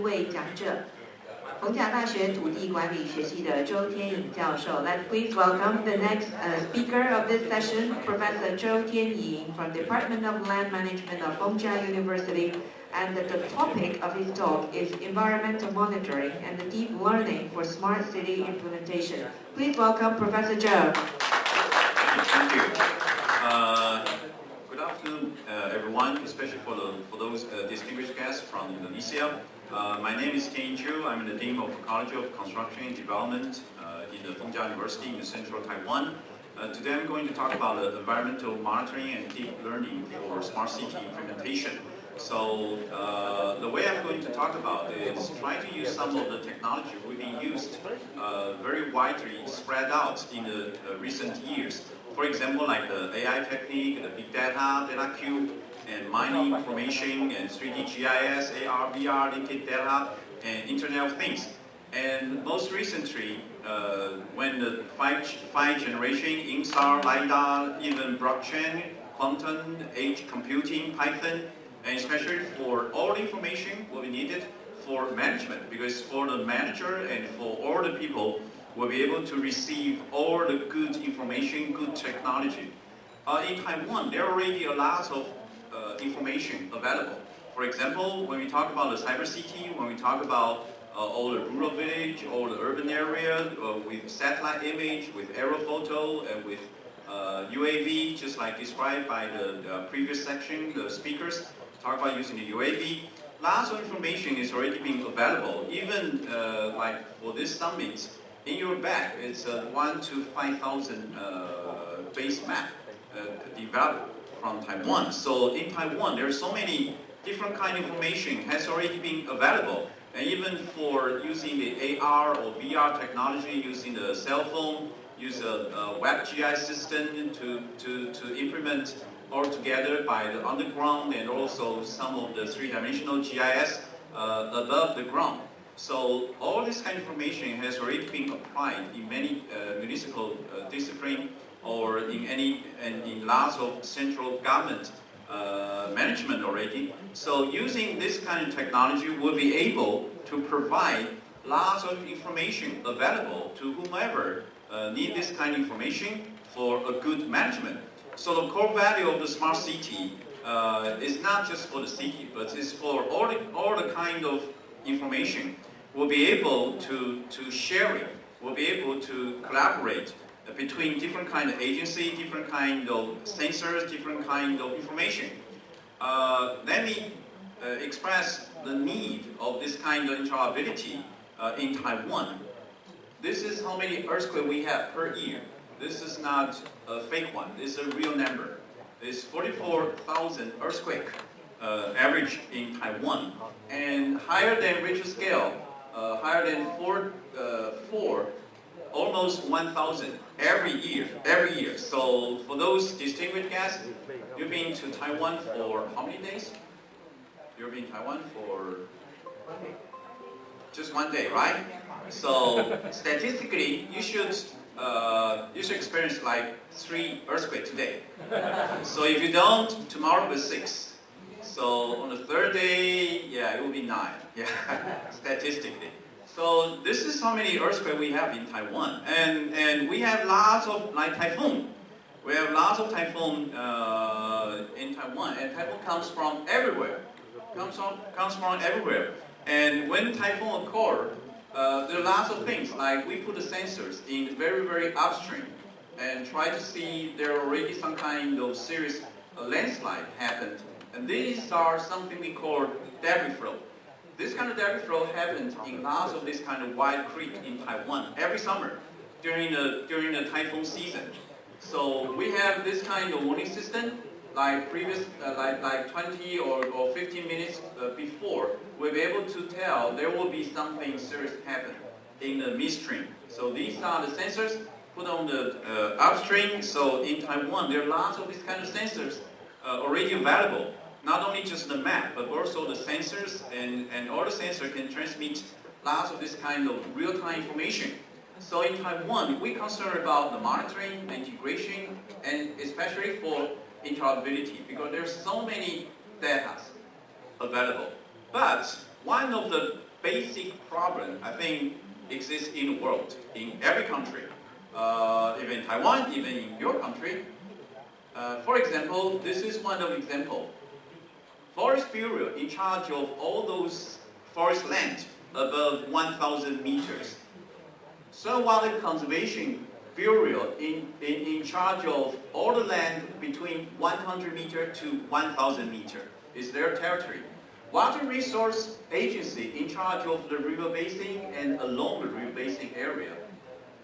位讲者，逢甲大学土地管理学系的周天颖教授。Let's please welcome the next speaker of this session, Professor Zhou Tianying from Department of Land Management of Fongjia University. And the topic of his talk is environmental monitoring and the deep learning for smart city implementation. Please welcome Professor Zhou. Thank you. Good afternoon, everyone, especially for those distinguished guests from Indonesia. My name is Tianying Zhou. I'm the Dean of College of Construction and Development in the Fongjia University in central Taiwan. Today I'm going to talk about environmental monitoring and deep learning for smart city implementation. So the way I'm going to talk about is try to use some of the technology we've been used very widely spread out in the recent years. For example, like the AI technique, the big data, data cube, and mining information, and 3D GIS, AR, VR, linked data, and Internet of Things. And most recently, when the 5 generation, InSAR, LiDAR, even blockchain, quantum, edge computing, Python, and especially for all the information will be needed for management, because for the manager and for all the people will be able to receive all the good information, good technology. In Taiwan, there are already a lot of information available. For example, when we talk about the cyber city, when we talk about all the rural village, all the urban area, with satellite image, with aerial photo, and with UAV, just like described by the previous section, the speakers talk about using the UAV. Lots of information is already being available. Even like for this summit, in your bag, it's a 1 to 5,000 base map developed from Taiwan. So in Taiwan, there are so many different kind of information has already been available. And even for using the AR or VR technology, using the cell phone, use a web GIS system to implement all together by the underground and also some of the 3-dimensional GIS above the ground. So all this kind of information has already been applied in many municipal discipline or in lots of central government management already. So using this kind of technology, we'll be able to provide lots of information available to whomever need this kind of information for a good management. So the core value of the smart city is not just for the city, but it's for all the kind of information. We'll be able to share it. We'll be able to collaborate between different kind of agency, different kind of sensors, different kind of information. Let me express the need of this kind of interoperability in Taiwan. This is how many earthquakes we have per year. This is not a fake one. This is a real number. It's 44,000 earthquake average in Taiwan, and higher than Richter scale, higher than 4, almost 1,000 every year. So for those distinguished guests, you've been to Taiwan for how many days? You've been to Taiwan for just 1 day, right? So statistically, you should experience like 3 earthquakes today. So if you don't, tomorrow will be 6. So on the 3rd day, yeah, it will be 9. Yeah, statistically. So this is how many earthquakes we have in Taiwan, and we have lots of like typhoon. We have lots of typhoon in Taiwan, and typhoon comes from everywhere. Comes from everywhere. And when typhoon occurs, there are lots of things, like we put the sensors in very, very upstream and try to see there are already some kind of serious landslide happened. And these are something we call debris flow. This kind of debris flow happens in lots of this kind of wide creek in Taiwan every summer during the typhoon season. So we have this kind of warning system, like previous, like 20 or 15 minutes before, we'll be able to tell there will be something serious happen in the midstream. So these are the sensors put on the upstream. So in Taiwan, there are lots of these kind of sensors already available. Not only just the map, but also the sensors, and all the sensors can transmit lots of this kind of real-time information. So in Taiwan, we're concerned about the monitoring, the integration, and especially for interoperability, because there's so many data available. But one of the basic problem, I think, exists in the world, in every country, even in Taiwan, even in your country. For example, this is one of example. Forest Bureau in charge of all those forest land above 1,000 meters. Soil Water Conservation Bureau in charge of all the land between 100 meter to 1,000 meter is their territory. Water Resource Agency in charge of the river basin and along the river basin area.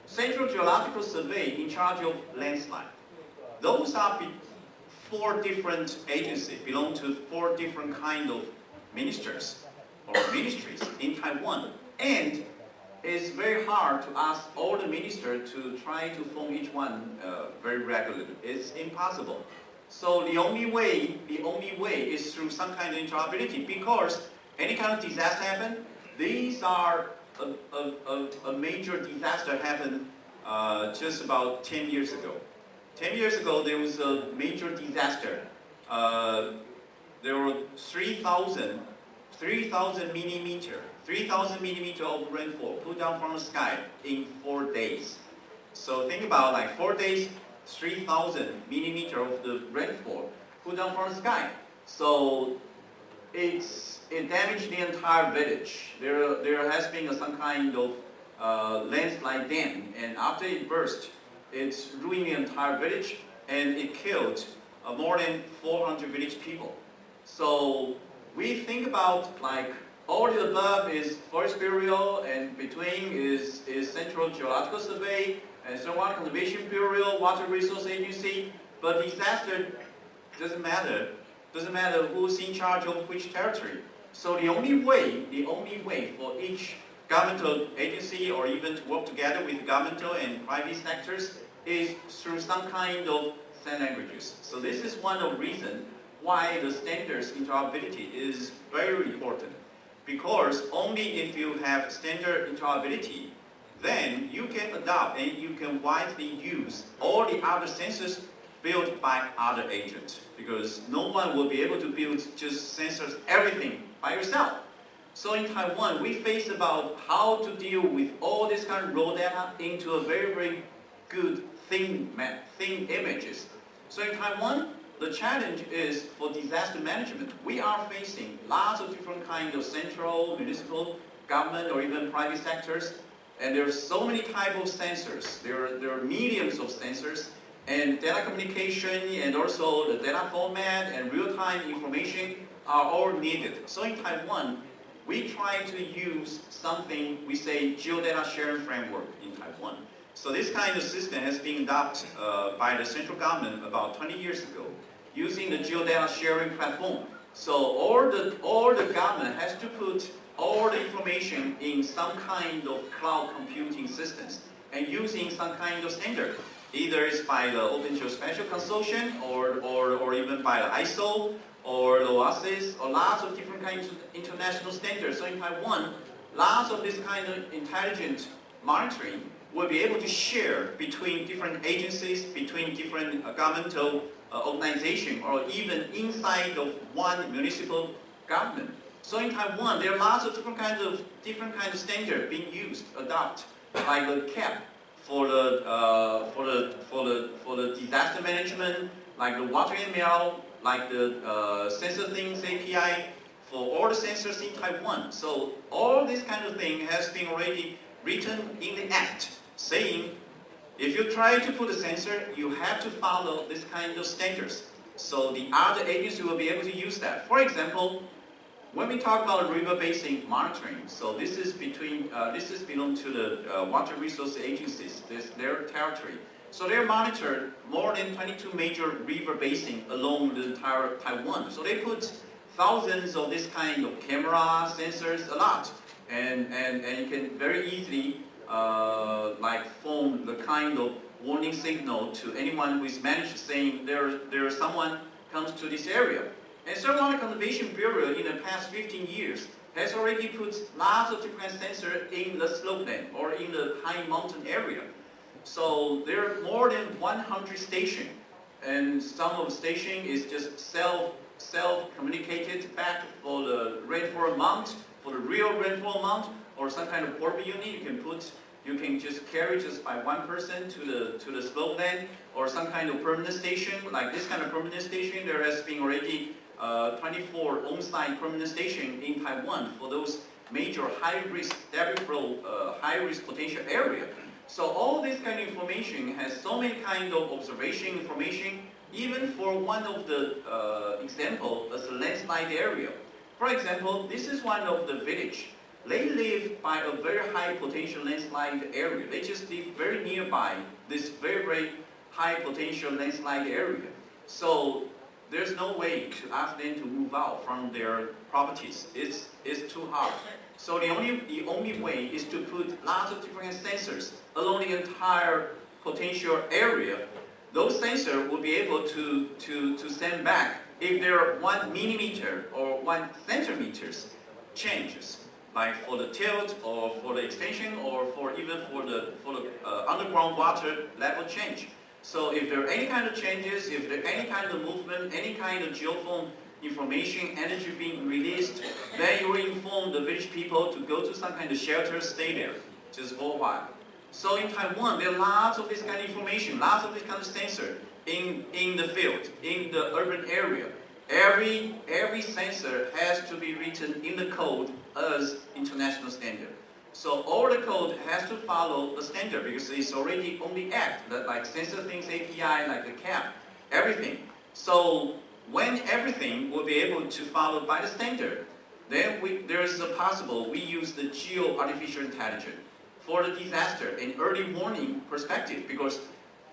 Central Geological Survey in charge of landslide. Those are 4 different agencies, belong to 4 different kind of ministers or ministries in Taiwan. And it's very hard to ask all the ministers to try to phone each one very regularly. It's impossible. So the only way is through some kind of interoperability, because any kind of disaster happen, these are a major disaster happened just about 10 years ago. 10 years ago, there was a major disaster. There were 3,000 millimeter of rainfall put down from the sky in 4 days. So think about like 4 days, 3,000 millimeter of the rainfall put down from the sky. So it damaged the entire village. There has been some kind of landslide dam, and after it burst, it's ruined the entire village, and it killed more than 400 village people. So we think about like all the above is Forest Bureau, and between is Central Geological Survey and Soil Water Conservation Bureau, Water Resource Agency. But disaster doesn't matter. Doesn't matter who's in charge of which territory. So the only way for each governmental agency or even to work together with governmental and private sectors is through some kind of sign languages. So this is one of the reasons why the standards interoperability is very important. Because only if you have standard interoperability, then you can adopt and you can widely use all the other sensors built by other agents. Because no one will be able to build just sensors everything by yourself. So in Taiwan, we face about how to deal with all this kind of raw data into a very, very good thin images. So in Taiwan, the challenge is for disaster management. We are facing lots of different kinds of central, municipal, government, or even private sectors. And there are so many types of sensors. There are millions of sensors. And data communication and also the data format and real-time information are all needed. So in Taiwan, we try to use something we say geodata sharing framework in Taiwan. So this kind of system has been adopted by the central government about 20 years ago, using the geodata sharing platform. So all the government has to put all the information in some kind of cloud computing systems and using some kind of standard. Either it's by the Open Geospatial Consortium or even by the ISO or the OASIS or lots of different kinds of international standards. So in Taiwan, lots of this kind of intelligent monitoring will be able to share between different agencies, between different governmental organizations, or even inside of one municipal government. So in Taiwan, there are lots of different kinds of standards being used, adopted, like the CAP for the disaster management, like the water ML, like the sensor things API for all the sensors in Taiwan. So all this kind of thing has been already written in the act, saying if you try to put a sensor, you have to follow this kind of standards. So the other agency will be able to use that. For example, when we talk about river basin monitoring, so this is belong to the water resource agencies, their territory. So they monitor more than 22 major river basins along the entire Taiwan. So they put thousands of this kind of camera sensors, a lot, and you can very easily like form the kind of warning signal to anyone who is managed, saying there someone comes to this area. And Soil Water Conservation Bureau in the past 15 years has already put lots of different sensors in the slopeland or in the high mountain area. So there are more than 100 stations, and some of the station is just self-communicated back for the rainfall amount, for the real rainfall amount or some kind of portable unit you can just carry just by one person to the slope land, or some kind of permanent station. Like this kind of permanent station, there has been already 24 on-site permanent station in Taiwan for those major high-risk debris flow, high-risk potential area. So all this kind of information has so many kind of observation information, even for one of the example as a landslide area. For example, this is one of the village. They live by a very high potential landslide area. They just live very nearby this very, very high potential landslide area. So there's no way to ask them to move out from their properties. It's too hard. So the only way is to put lots of different sensors along the entire potential area. Those sensors will be able to send back if there are 1 millimeter or 1 centimeters changes, like for the tilt or for the extension or even for the underground water level change. So if there are any kind of changes, if there are any kind of movement, any kind of geophone information, energy being released, then you will inform the village people to go to some kind of shelter, stay there, just for a while. So in Taiwan, there are lots of this kind of information, lots of this kind of sensor in the field, in the urban area. Every sensor has to be written in the code as international standard. So all the code has to follow the standard because it's already on the app, like Sensor Things API, like the CAP, everything. So when everything will be able to follow by the standard, then there is a possible we use the geo-artificial intelligence for the disaster and early warning perspective, because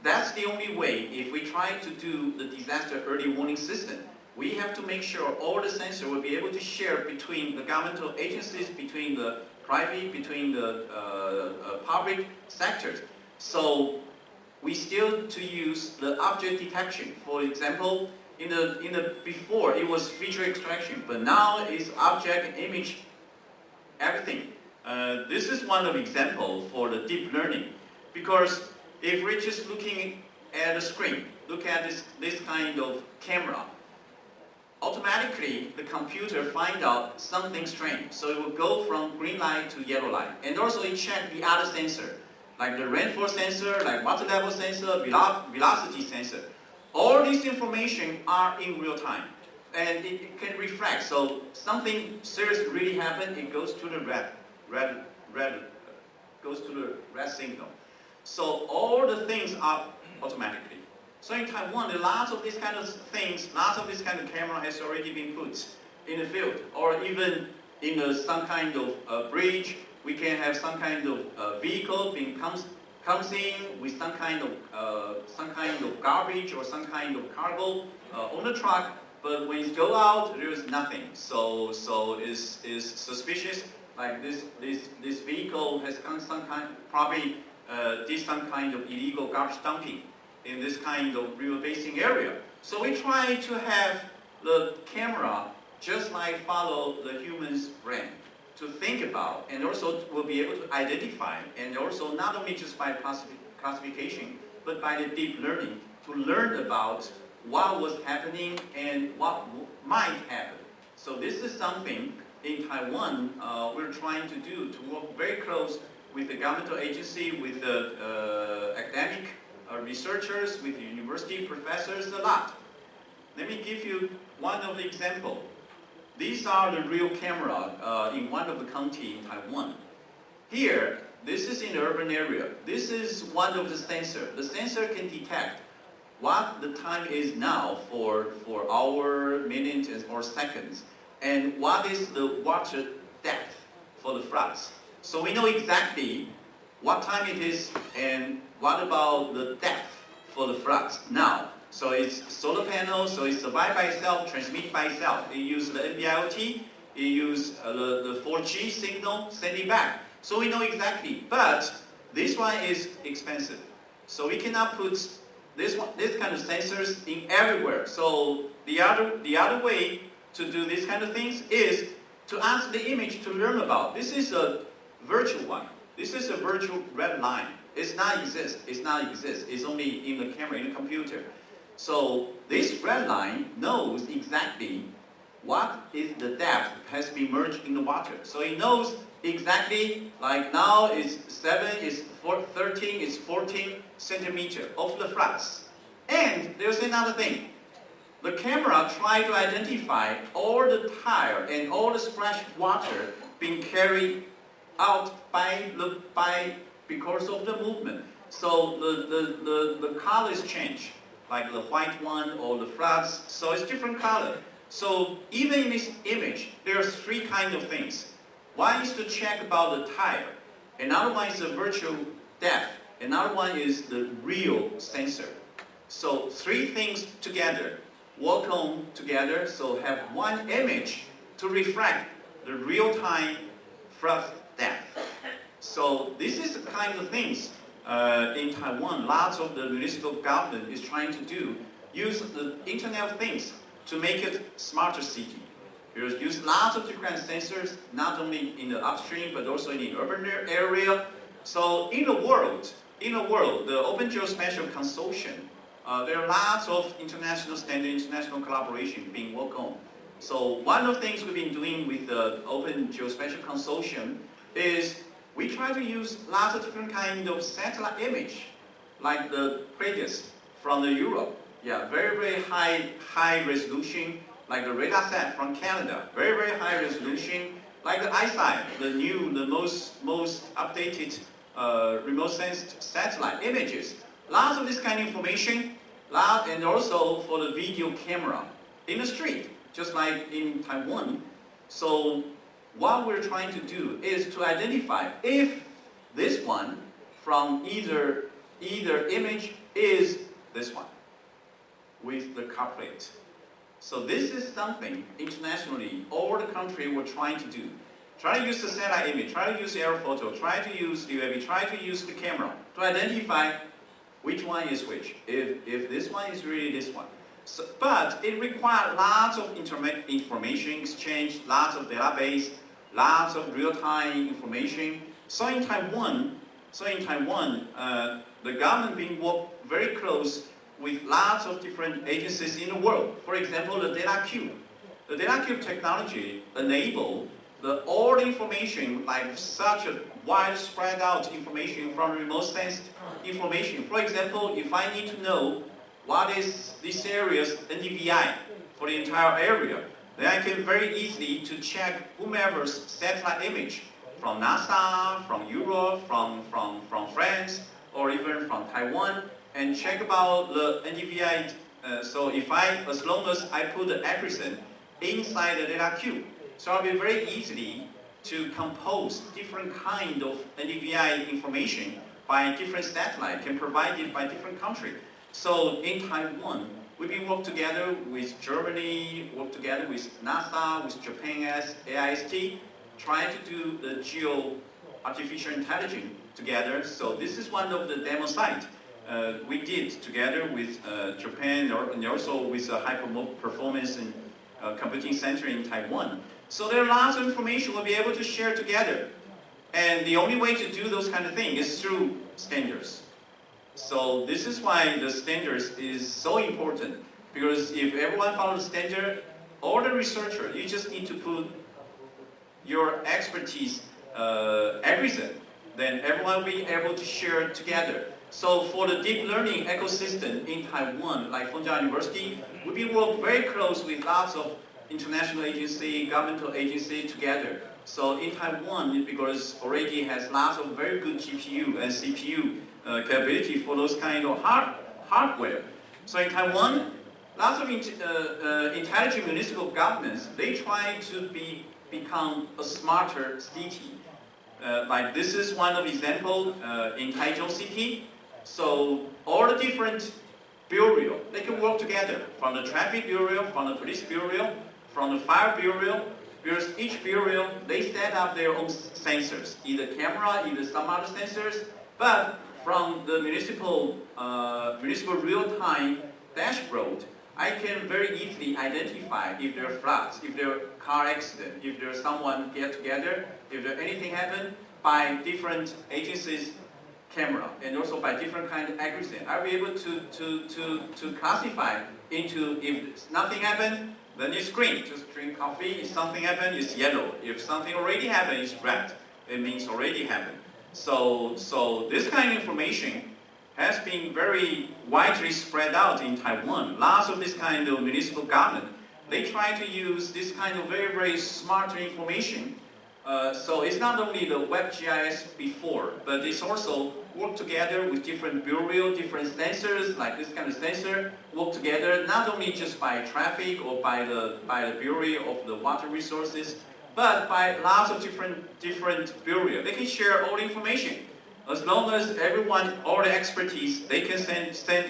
that's the only way. If we try to do the disaster early warning system, we have to make sure all the sensors will be able to share between the governmental agencies, between the private, between the public sectors. So we still to use the object detection. For example, in the before it was feature extraction, but now it's object, image, everything. This is one of example for the deep learning, because if we're just looking at a screen, look at this kind of camera, automatically the computer find out something strange. So it will go from green light to yellow light. And also it check the other sensor, like the rainfall sensor, like water level sensor, velocity sensor. All these information are in real time. And it can reflect. So something serious really happened, it goes to the red signal. So all the things are automatically. So in Taiwan, there are lots of these kind of things, lots of this kind of camera has already been put in the field, or even in some kind of bridge, we can have some kind of vehicle comes in with some kind of garbage or some kind of cargo on the truck, but when it go out, there is nothing. So is suspicious. Like this vehicle has done some kind, probably did some kind of illegal garbage dumping in this kind of river basin area. So we try to have the camera just like follow the human's brain to think about, and also will be able to identify, and also not only just by classification, but by the deep learning to learn about what was happening and what might happen. So this is something in Taiwan we're trying to do, to work very close with the governmental agency, with the academic researchers, with the university professors a lot. Let me give you one of the example. These are the real camera in one of the county in Taiwan. Here, this is in the urban area. This is one of the sensors. The sensor can detect what the time is now for hour, minutes, or seconds, and what is the water depth for the floods. So we know exactly what time it is and what about the depth for the floods now. So it's solar panel, so it survives by itself, transmits by itself. It uses the NB-IoT, it uses the 4G signal, send it back. So we know exactly, but this one is expensive. So we cannot put this kind of sensors in everywhere. So the other way to do this kind of things is to ask the image to learn about. This is a virtual one. This is a virtual red line. It's not exist. It's not exist. It's only in the camera, in the computer. So this red line knows exactly what is the depth has been merged in the water. So it knows exactly, like now it's 7, it's 13, it's 14 centimeter of the floods. And there's another thing. The camera tries to identify all the tire and all the splashed water being carried out because of the movement. So the colors change, like the white one or the floods. So it's different color. So even in this image, there's 3 kinds of things. One is to check about the tire. Another one is the virtual depth. Another one is the real sensor. So 3 things together, work on together, so have one image to reflect the real-time flood depth. So this is the kind of things in Taiwan, lots of the municipal government is trying to do, use the Internet of Things to make it smarter city. Use lots of different sensors, not only in the upstream, but also in the urban area. So in the world, the Open Geospatial Consortium, there are lots of international standard, international collaboration being worked on. So one of the things we've been doing with the Open Geospatial Consortium is we try to use lots of different kinds of satellite image, like the previous from the Europe. Yeah, very, very high resolution, like the radar set from Canada, very, very high resolution, like the ISAT, the most updated remote sensed satellite images. Lots of this kind of information, and also for the video camera in the street, just like in Taiwan. So what we're trying to do is to identify if this one from either image is this one with the couplet. So this is something internationally all the country were trying to do. Try to use the satellite image, try to use air photo, try to use UAV, try to use the camera to identify which one is which, if this one is really this one. So, but it requires lots of information exchange, lots of database, lots of real-time information. So in Taiwan, the government being worked very close with lots of different agencies in the world. For example, the data cube. The data cube technology enable all the information, like such a widespread out information from remote sensed information. For example, if I need to know what is this area's NDVI for the entire area, then I can very easily to check whomever's satellite image from NASA, from Europe, from France, or even from Taiwan, and check about the NDVI. So as long as I put the accuracy inside the data cube, so I'll be very easily to compose different kind of NDVI information by different satellite, can provide it by different country. So in Taiwan, we've been working together with Germany, work together with NASA, with Japan's AIST, trying to do the artificial intelligence together. So this is one of the demo sites we did together with Japan and also with a high performance and computing center in Taiwan. So there are lots of information we'll be able to share together. And the only way to do those kind of things is through standards. So this is why the standards is so important. Because if everyone follows standard, all the researcher, you just need to put your expertise everything. Then everyone will be able to share together. So for the deep learning ecosystem in Taiwan, like Fengjiao University, we work very close with lots of international agency, governmental agency together. So in Taiwan, because already has lots of very good GPU and CPU capability for those kind of hardware. So in Taiwan, lots of intelligent municipal governments, they try to become a smarter city. Like this is one of example in Taichung City. So all the different bureau, they can work together, from the traffic bureau, from the police bureau, from the fire bureau, because each bureau, they set up their own sensors, either camera, either some other sensors, but from the municipal real-time dashboard, I can very easily identify if there are floods, if there are car accident, if there's someone get together, if there anything happen by different agencies' camera, and also by different kind of accuracy. I'll be able to classify into if nothing happened, then it's green. Just drink coffee. If something happened, it's yellow. If something already happened, it's red. It means already happened. So this kind of information has been very widely spread out in Taiwan. Lots of this kind of municipal government, they try to use this kind of very, very smart information. So it's not only the WebGIS before, but it's also work together with different bureaus, different sensors, like this kind of sensor, work together not only just by traffic or by the bureau of the water resources, but by lots of different bureaus. They can share all the information. As long as everyone, all the expertise, they can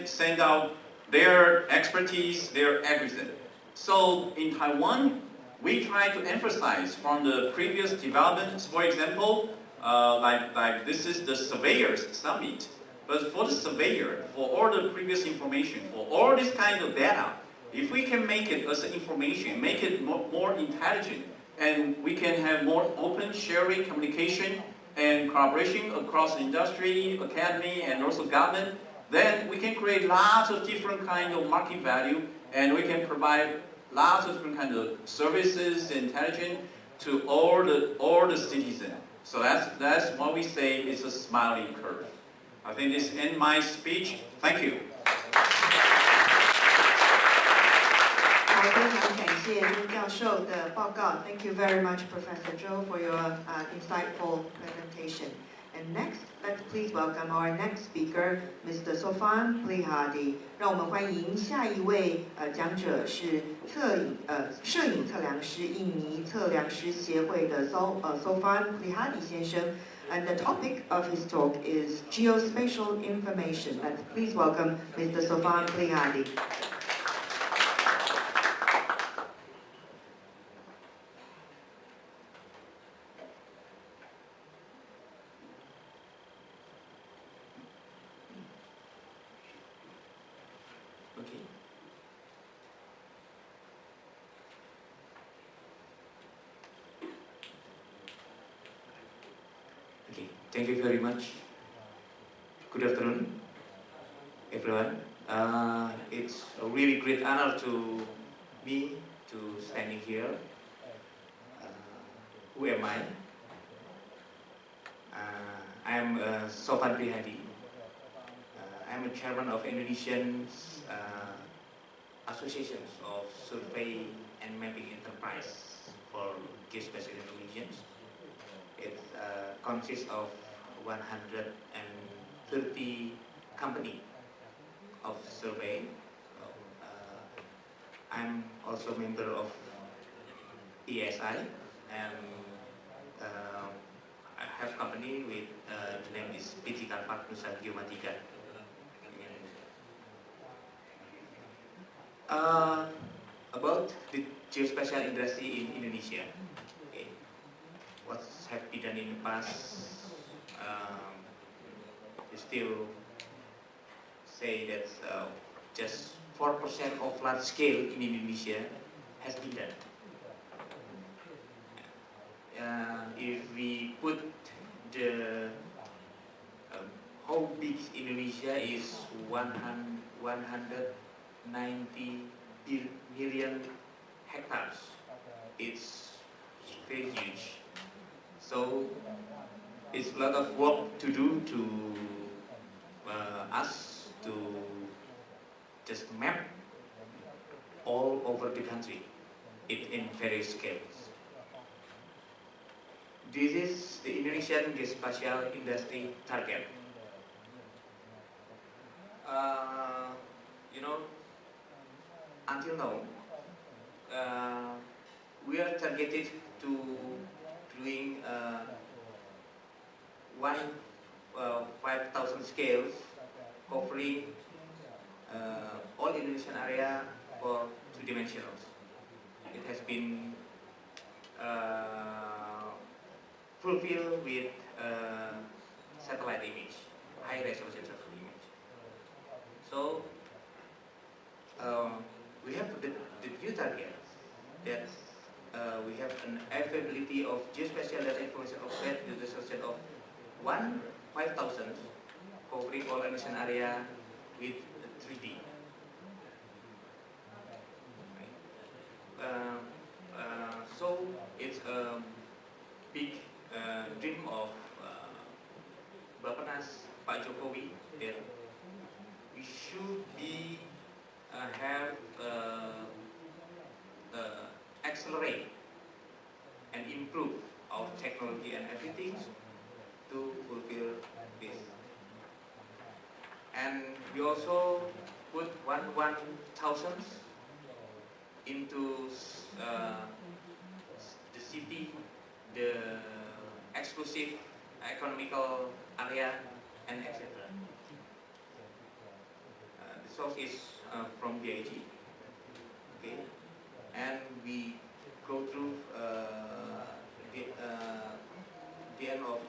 send out their expertise, their everything. So in Taiwan, we try to emphasize from the previous developments, for example, like this is the Surveyors Summit. But for the surveyor, for all the previous information, for all this kind of data, if we can make it as information, make it more intelligent, and we can have more open sharing, communication, and collaboration across industry, academy, and also government, then we can create lots of different kind of market value, and we can provide lots of different kind of services, intelligence to all the citizens. So that's what we say is a smiling curve. I think this ends my speech. Thank you. 好，非常感谢陆教授的报告。Thank you very much, Professor Zhou, for your insightful presentation. And next, let's please welcome our next speaker, Mr. Sofan Plihadi. 让我们欢迎下一位讲者是摄影测量师印尼测量师协会的 Sofan Plihadi 先生。And the topic of his talk is geospatial information. Let's please welcome Mr. Sofan Plihadi. Okay, thank you very much. Good afternoon, everyone. It's a really great honor to me to standing here. Who am I? I am Sofan Prihadi. I am a chairman of Indonesian Associations of Survey and Mapping Enterprise for Geospatial Information. It consists of 130 companies of survey. I'm also a member of ESI, and I have company with the name is PT Karpat Nusa Geomatika. About the geospatial industry in Indonesia. Okay. What has been done in the past, we still say that just 4% of large scale in Indonesia has been done. If we put the how big Indonesia is 190 million hectares. It's very huge. So it's a lot of work to do to us to just map all over the country in various scales. This is the Indonesian geospatial industry target. Until now, we are targeted to doing 5,000 scales covering all Indonesian area for 2 dimensionals. It has been fulfilled with satellite image, high resolution satellite image. So we have the new target that we have an availability of geospatial data information offset with the resolution of 5,000 covering all Indonesian area with 3D. big dream of Bapanas Pak Jokowi that we should be have accelerate and improve our technology and everything to fulfill this. And we also put 1,000 into the city, the exclusive economical area, and etc. The source is from BIG. Okay, and we go through the end of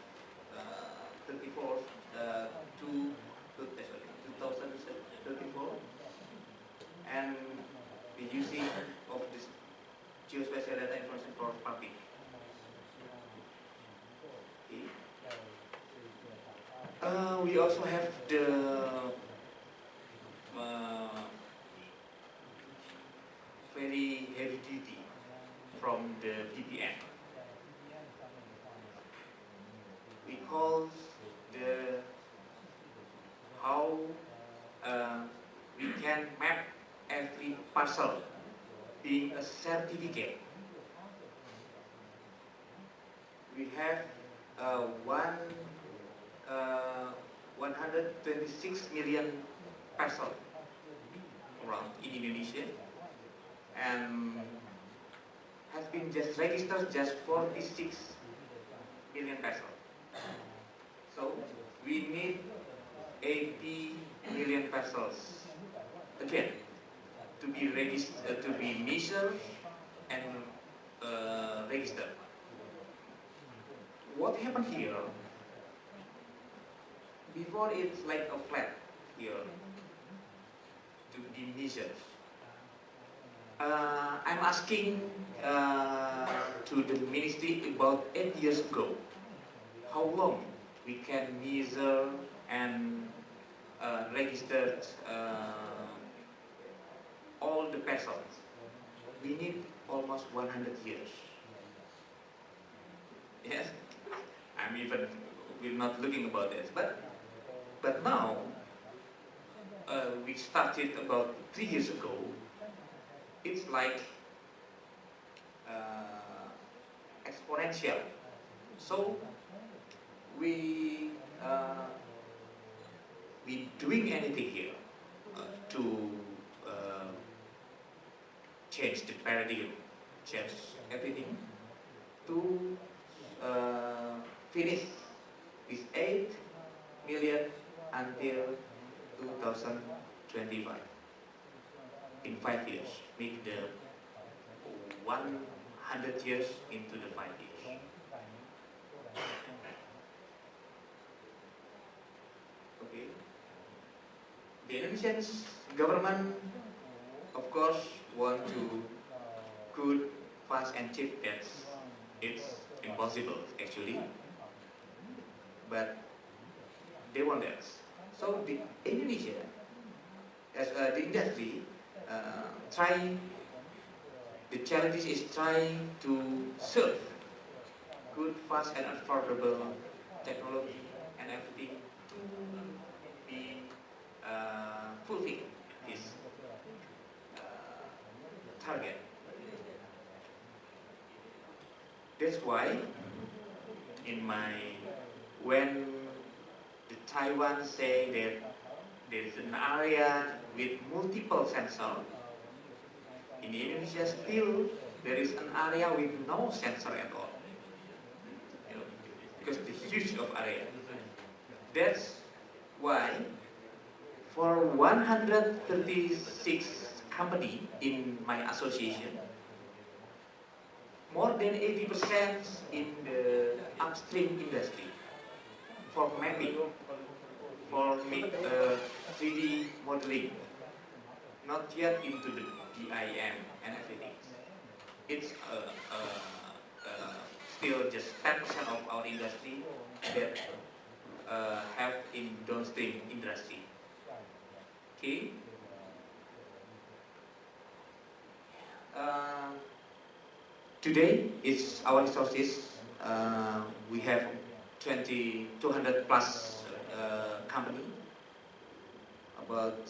2034, and the using of this geospatial data information for public. Okay. We also have the very heavy duty from the VPN. We call the how we can map every parcel being a certificate. We have 126 million parcel around in Indonesia, and has been just registered just 46 million parcel. So we need 80 million parcels again to be registered, to be measured and registered. What happened here? Before it's like a flat here to be measured. I'm asking to the ministry about 8 years ago how long we can measure and register all the parcels. We need almost 100 years. Yes, we're not looking about this, but now we started about 3 years ago. It's like exponential. So we doing anything here to change the paradigm, change everything to finish this 8 million until 2025. In 5 years, make the 100 years into the 5 years. Okay. The Indonesian government, of course, want to good, fast and cheap. It's impossible actually, but they want that. So the Indonesia, as the industry, the challenges is trying to serve good, fast and affordable technology and everything to be fulfill this target. That's why when the Taiwan say that there is an area with multiple sensors, in Indonesia still there is an area with no sensor at all. Because the huge of area. That's why for 136 companies in my association, more than 80% in the upstream industry for mapping, for 3D modeling, not yet into the DIM and everything. It's still just 10% of our industry that have in downstream industry. Okay. Today, it's our resources. We have 200 plus company, about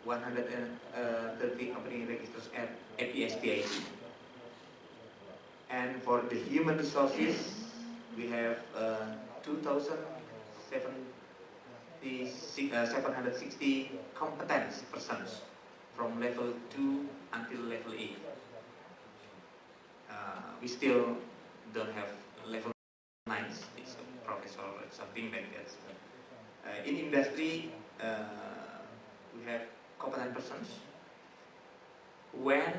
130 company registers at ESPIC. And for the human resources, we have 2,760 competent persons from level 2 until level 8. We still don't have level 9, it's a professor or something like that. In industry, we have competent persons. When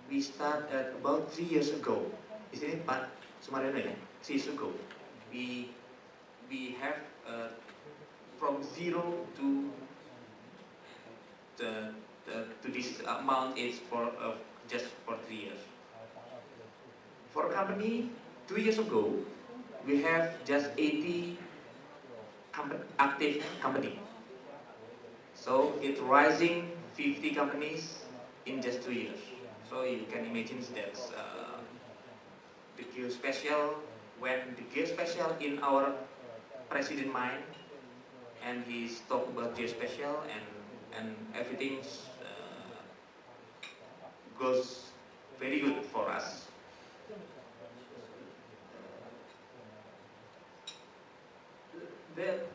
we started about 3 years ago, isn't it, Pak Sumaryono? 3 years ago, we have from zero to this amount is for just for 3 years. For a company, 2 years ago, we have just 80 active company. So it's rising 50 companies in just 2 years. So you can imagine that the geospatial, when the geospatial in our president mind, and he's talk about geospatial and everything goes very good for us.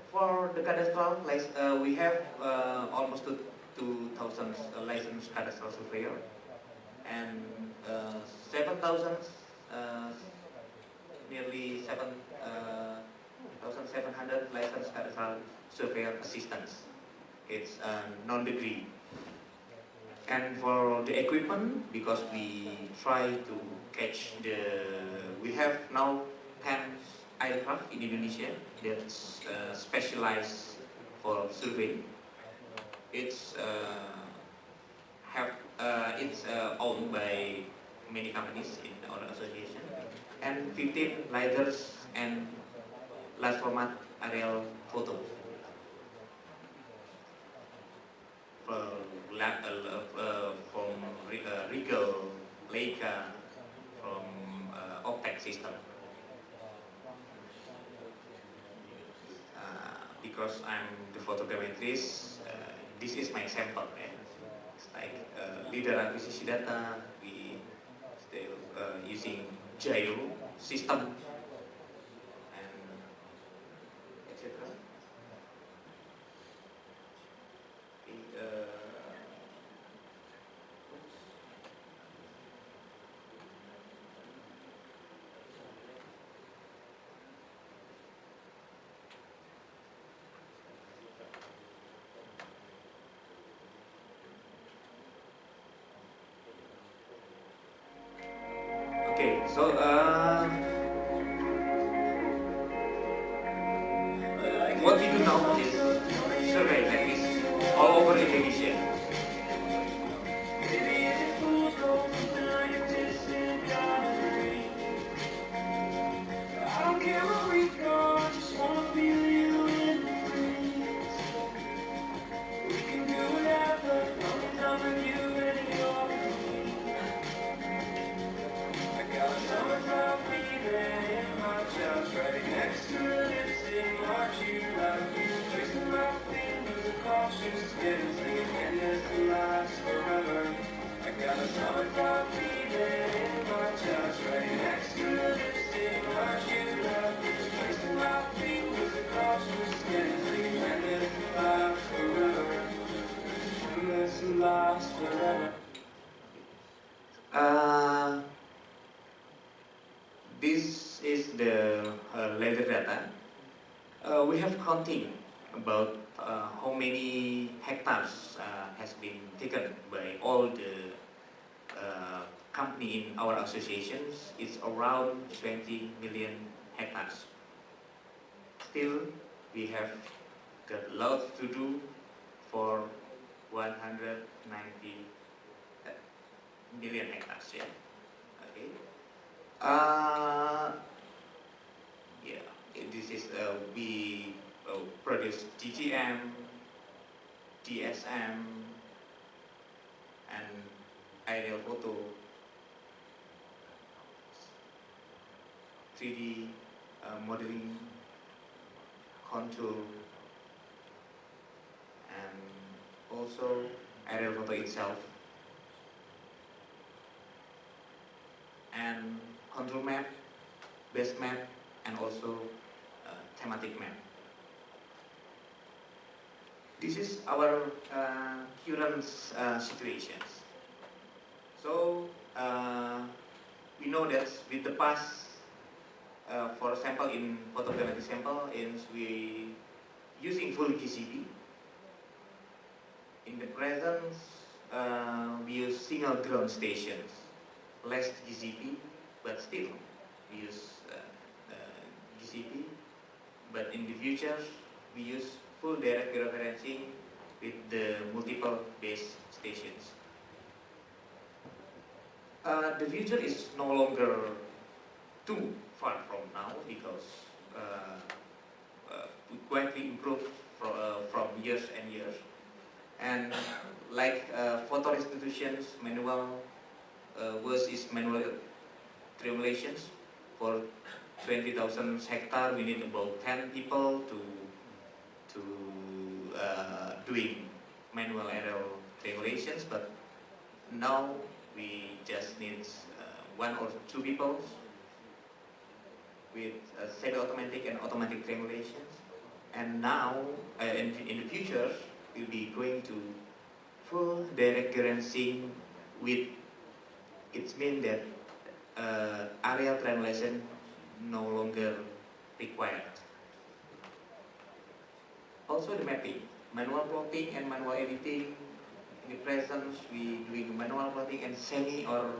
For the cadastral, we have almost 2,000 licensed cadastral surveyor and 7,000, nearly 7,700 licensed cadastral surveyor assistants. It's non-degree. And for the equipment, because we try to catch we have now 10 aircraft in Indonesia that's specialized for surveying. It's owned by many companies in our association, and 15 lidars and large format aerial photo. From Regal, Leica, from OPEC system. Because I'm the photogrammetrist, this is my sample. It's like leader acquisition data. We still using gyro system and etc. Okay, so what we do now is survey like this all over Indonesia. This is the laser data. We have counting about how many hectares has been taken by all the company in our associations. It's around 20 million hectares. Still, we have got a lot to do for 190 million hectares. Yeah. Okay. Yeah. This is we produce GGM, DSM, and aerial photo. 3D modeling, contour, and also aerial photo itself, and contour map, base map, and also thematic map. This is our current situations. So we know that with the past, for example, in photogrammetry sample, we using full GCP. In the present, we use single ground stations, less GCP, but still we use GCP. But in the future, we use full direct georeferencing with the multiple base stations. The future is no longer too far from now because we greatly improved from years and years. And like photo restitutions, manual versus manual triangulations, for 20,000 hectares, we need about 10 people to doing manual aerial triangulations, but now we just need 1 or 2 people with semi-automatic and automatic triangulations. And now, in the future, we'll be going to full direct georeferencing with, it means that aerial triangulation no longer required. Also the mapping, manual plotting and manual editing. In the present, we doing manual plotting and semi or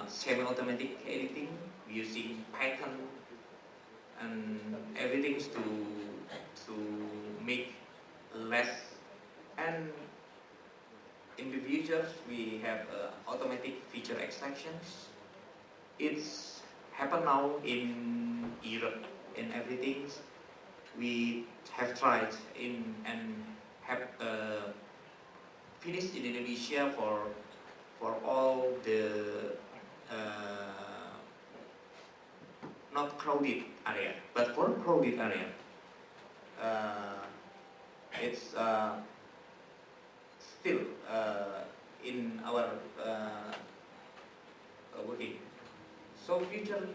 semi-automatic editing using Python and everything to make less. And in the future, we have automatic feature extractions. It's happen now in Europe and everything. We have tried in and have finished in Indonesia for all the not crowded area, but for crowded area, it's still in our working. So future,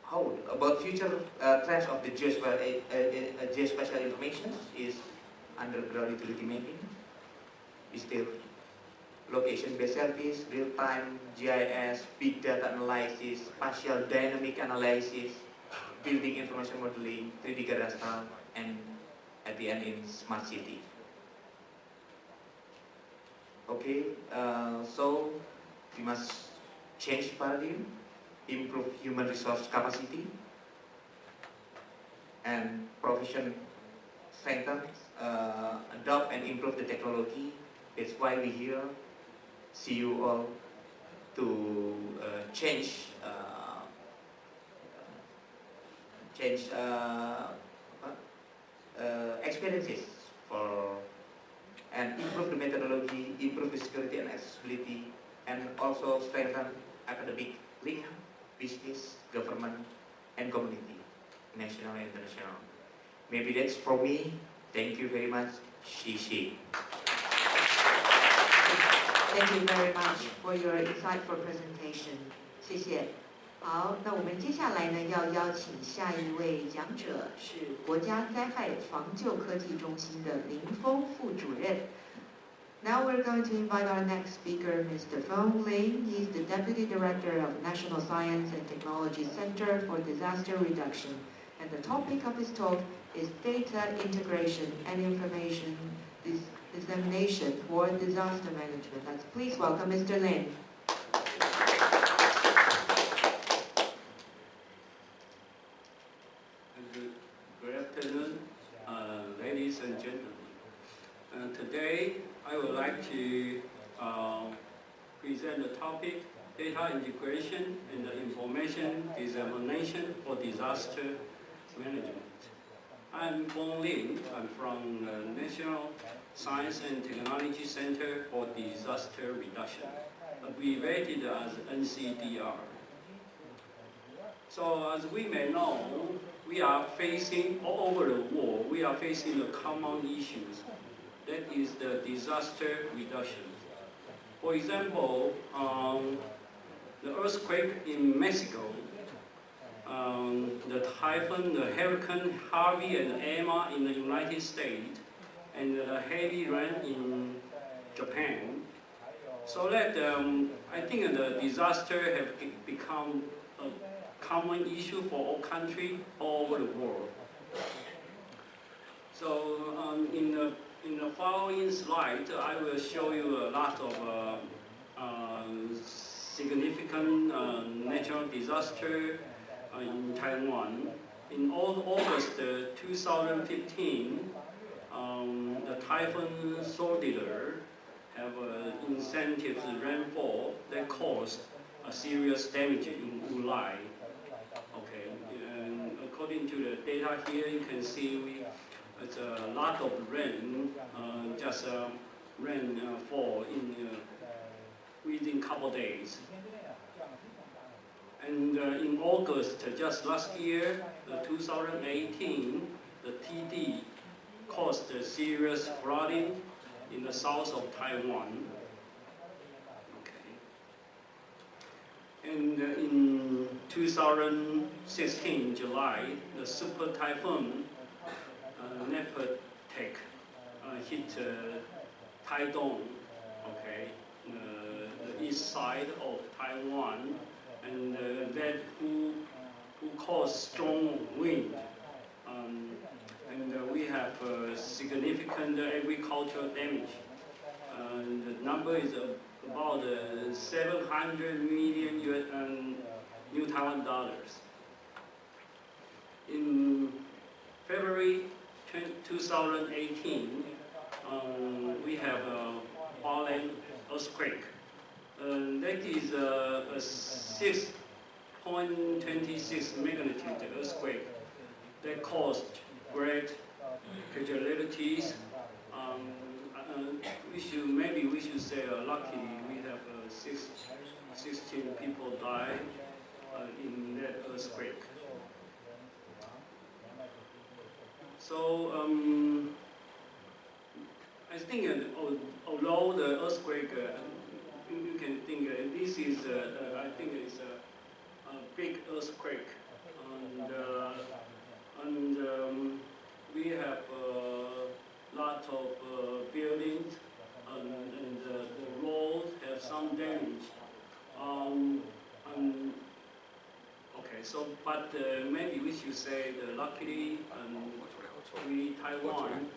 how about future trends of the geospatial information is underground utility mapping, is still location-based service, real-time GIS, big data analysis, spatial dynamic analysis, building information modeling, 3D cadastral, and at the end in smart city. Okay, so we must change paradigm, improve human resource capacity, and profession strengthen, adopt and improve the technology. That's why we here see you all to change experiences for and improve the methodology, improve the security and accessibility, and also strengthen academic link, business, government, and community, national and international. Maybe that's for me. Thank you very much. Xi. Thank you very much for your insightful presentation. 谢谢。好，那我们接下来呢，要邀请下一位讲者是国家灾害防救科技中心的林峰副主任。Now we're going to invite our next speaker, Mr. Feng Ling. He's the Deputy Director of National Science and Technology Center for Disaster Reduction. And the topic of his talk is data integration and information dissemination for disaster management. Let's please welcome Mr. Lin. Good afternoon, ladies and gentlemen. Today, I would like to present the topic, data integration and information dissemination for disaster management. I'm Feng Ling. I'm from the National Science and Technology Center for Disaster Reduction, abbreviated as NCDR. So as we may know, we are facing all over the world, we are facing the common issues. That is the disaster reduction. For example, the earthquake in Mexico, the typhoon, the hurricane Harvey and Emma in the United States, and the heavy rain in Japan. So that I think the disaster have become a common issue for all countries all over the world. So in the following slide, I will show you a lot of significant natural disaster in Taiwan. In August 2015, the typhoon Sordiler have incentive rainfall that caused a serious damage in Ulai. Okay, and according to the data here, you can see it's a lot of rain, rainfall within couple days. And in August, just last year, 2018, the TD caused serious flooding in the south of Taiwan. Okay. And in 2016, July, the super typhoon Nepenthe hit Taitung, okay, the east side of Taiwan, and that who caused strong wind. And we have significant agricultural damage. The number is about 700 million New Taiwan dollars. In February 2018, we have a Hualien earthquake. That is a 6.26 magnitude earthquake that caused great casualties. Maybe we should say lucky we have 16 people died in that earthquake. So I think although the earthquake, you can think this is I think it's a big earthquake, and we have a lot of buildings, and the roads have some damage. Okay, so but maybe we should say that luckily we Taiwan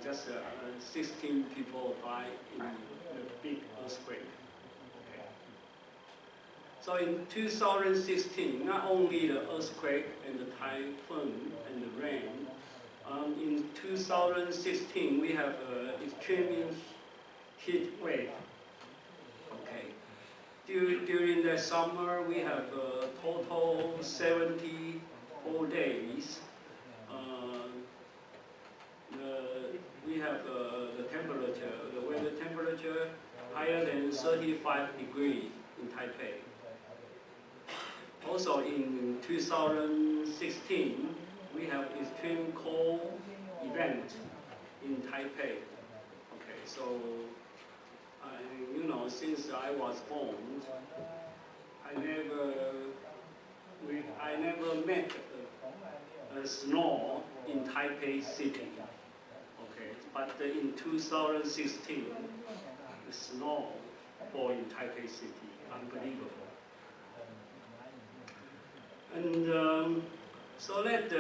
just 16 people died in the big earthquake. Okay. So in 2016, not only the earthquake and the typhoon and the rain, in 2016 we have extreme heat wave. Okay. During the summer we have a total 74 days. We have the temperature, the weather temperature higher than 35 degrees in Taipei. Also in 2016, we have extreme cold event in Taipei. Okay, so since I was born, I never met snow in Taipei city. Okay, but in 2016, the snow fall in Taipei city, unbelievable. And so that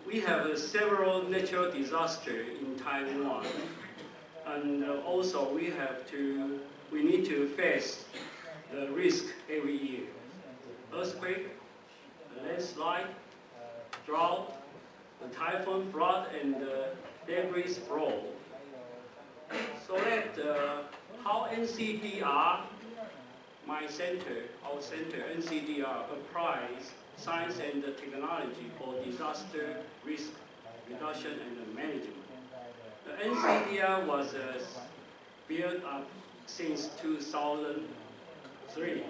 we have several natural disasters in Taiwan, and also we need to face the risk every year: earthquake, landslide, drought, the typhoon, flood, and debris flow. So that how NCDR, our center, NCDR applies science and technology for disaster risk reduction and management. The NCDR was built up since 2003,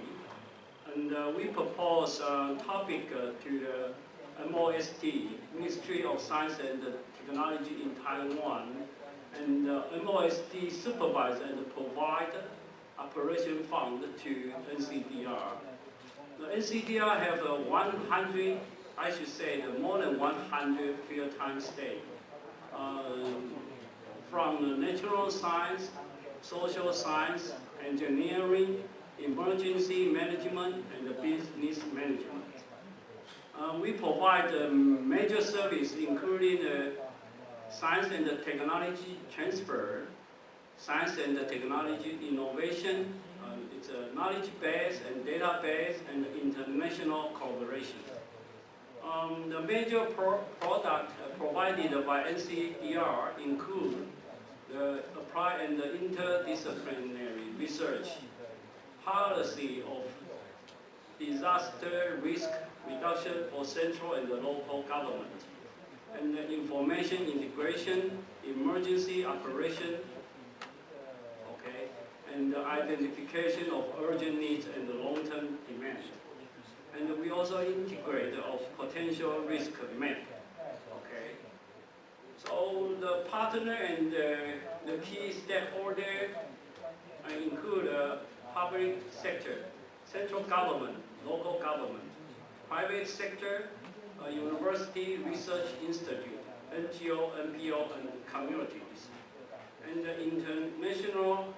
And we propose a topic to the MOST, Ministry of Science and Technology in Taiwan. And MOST supervise and provide operation fund to NCDR. The NCDR have 100, I should say, more than 100 field time stay. From the natural science, social science, engineering, emergency management, and business management. We provide major service including science and technology transfer, science and technology innovation, it's a knowledge base and database, and international cooperation. The major product provided by NCDR include the applied and interdisciplinary research, policy of disaster risk reduction for central and local government, and the information integration, emergency operation, okay, and the identification of urgent needs and the long-term demand. And we also integrate of potential risk map, okay. So the partner and the key stakeholder include public sector, central government, local government, private sector, university, research institute, NGO, NPO, and communities. And the international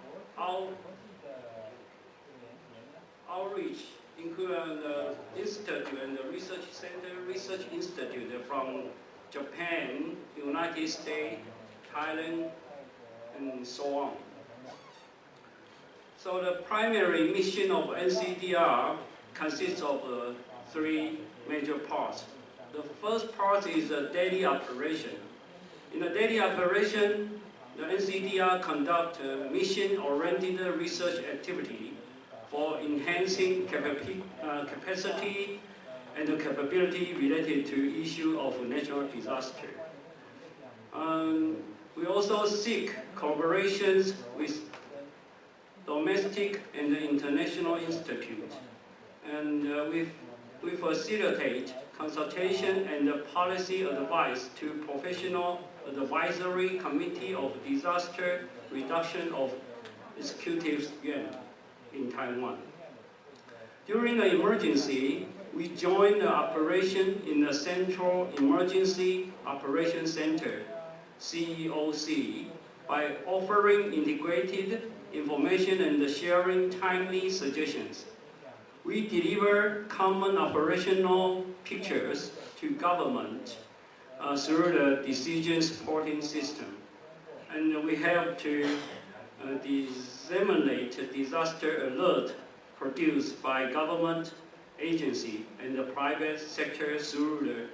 outreach include the institute and the research center, research institute from Japan, United States, Thailand, and so on. So the primary mission of NCDR consists of three major parts. The first part is the daily operation. In the daily operation, the NCDR conduct mission-oriented research activity for enhancing capacity and the capability related to issue of natural disaster. We also seek collaborations with domestic and international institutes, and we facilitate consultation and policy advice to Professional Advisory Committee of Disaster Reduction of Executives Yuan in Taiwan. During the emergency, we joined the operation in the Central Emergency Operations Center, CEOC, by offering integrated information and sharing timely suggestions. We deliver common operational pictures to government through the decision supporting system. And we have to disseminate disaster alert produced by government agency and the private sector through the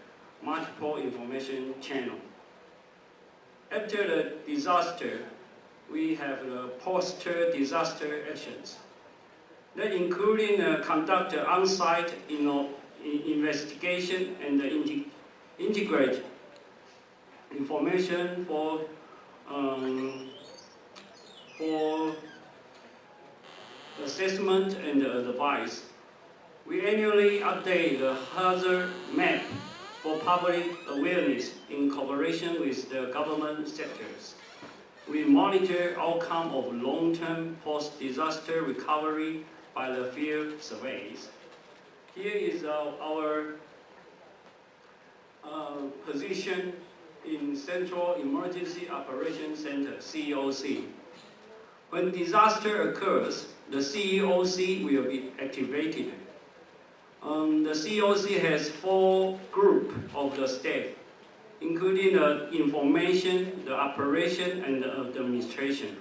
multiple information channel. After the disaster, we have the post-disaster actions. That including conduct on-site investigation and integrate information for assessment and advice. We annually update the hazard map for public awareness in cooperation with the government sectors. We monitor outcome of long-term post-disaster recovery by the field surveys. Here is our position in Central Emergency Operations Center, CEOC. When disaster occurs, the CEOC will be activated. The CEOC has 4 groups of the staff, including the information, the operation, and the administration.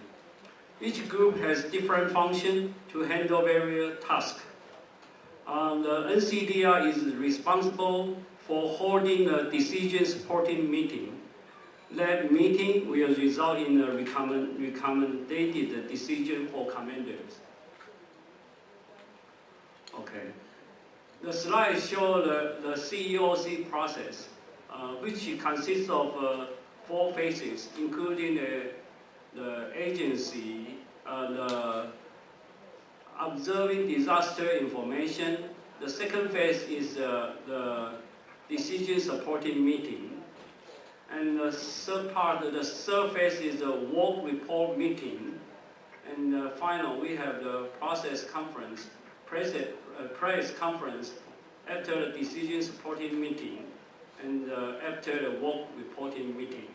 Each group has different functions to handle various tasks. The NCDR is responsible for holding a decision supporting meeting. That meeting will result in a recommended decision for commanders. Okay. The slides show the CEOC process, which consists of 4 phases, including the agency, the observing disaster information. The second phase is the decision supporting meeting. And the third phase is the work report meeting. And final, we have the press conference after the decision supporting meeting and after the work reporting meeting.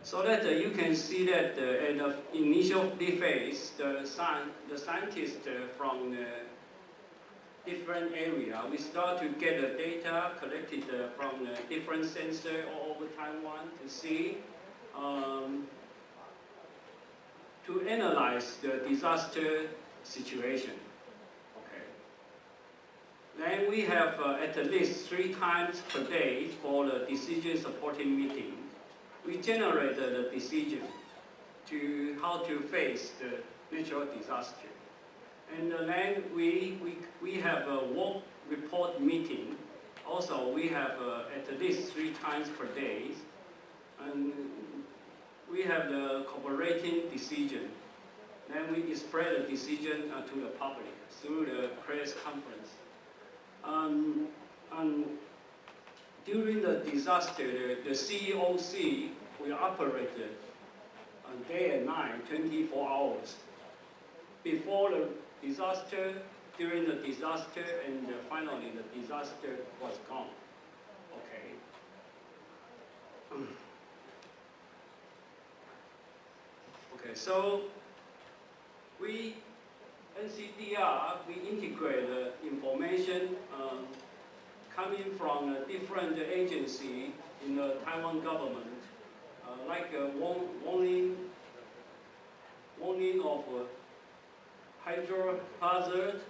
So that you can see that at the initial phase, the scientists from the different area, we start to get the data collected from the different sensors all over Taiwan to see, to analyze the disaster situation. Okay. Then we have at least 3 times per day for the decision supporting meeting. We generate the decision to how to face the natural disaster. And then we have a work report meeting. Also, we have at least 3 times per day. And we have the cooperating decision. Then we spread the decision to the public through the press conference. During the disaster, the CEOC will operate day and night, 24 hours. Before the disaster, during the disaster, and finally the disaster was gone. Okay. Okay, so NCDR, we integrate the information coming from different agencies in the Taiwan government, like warning of hydro hazard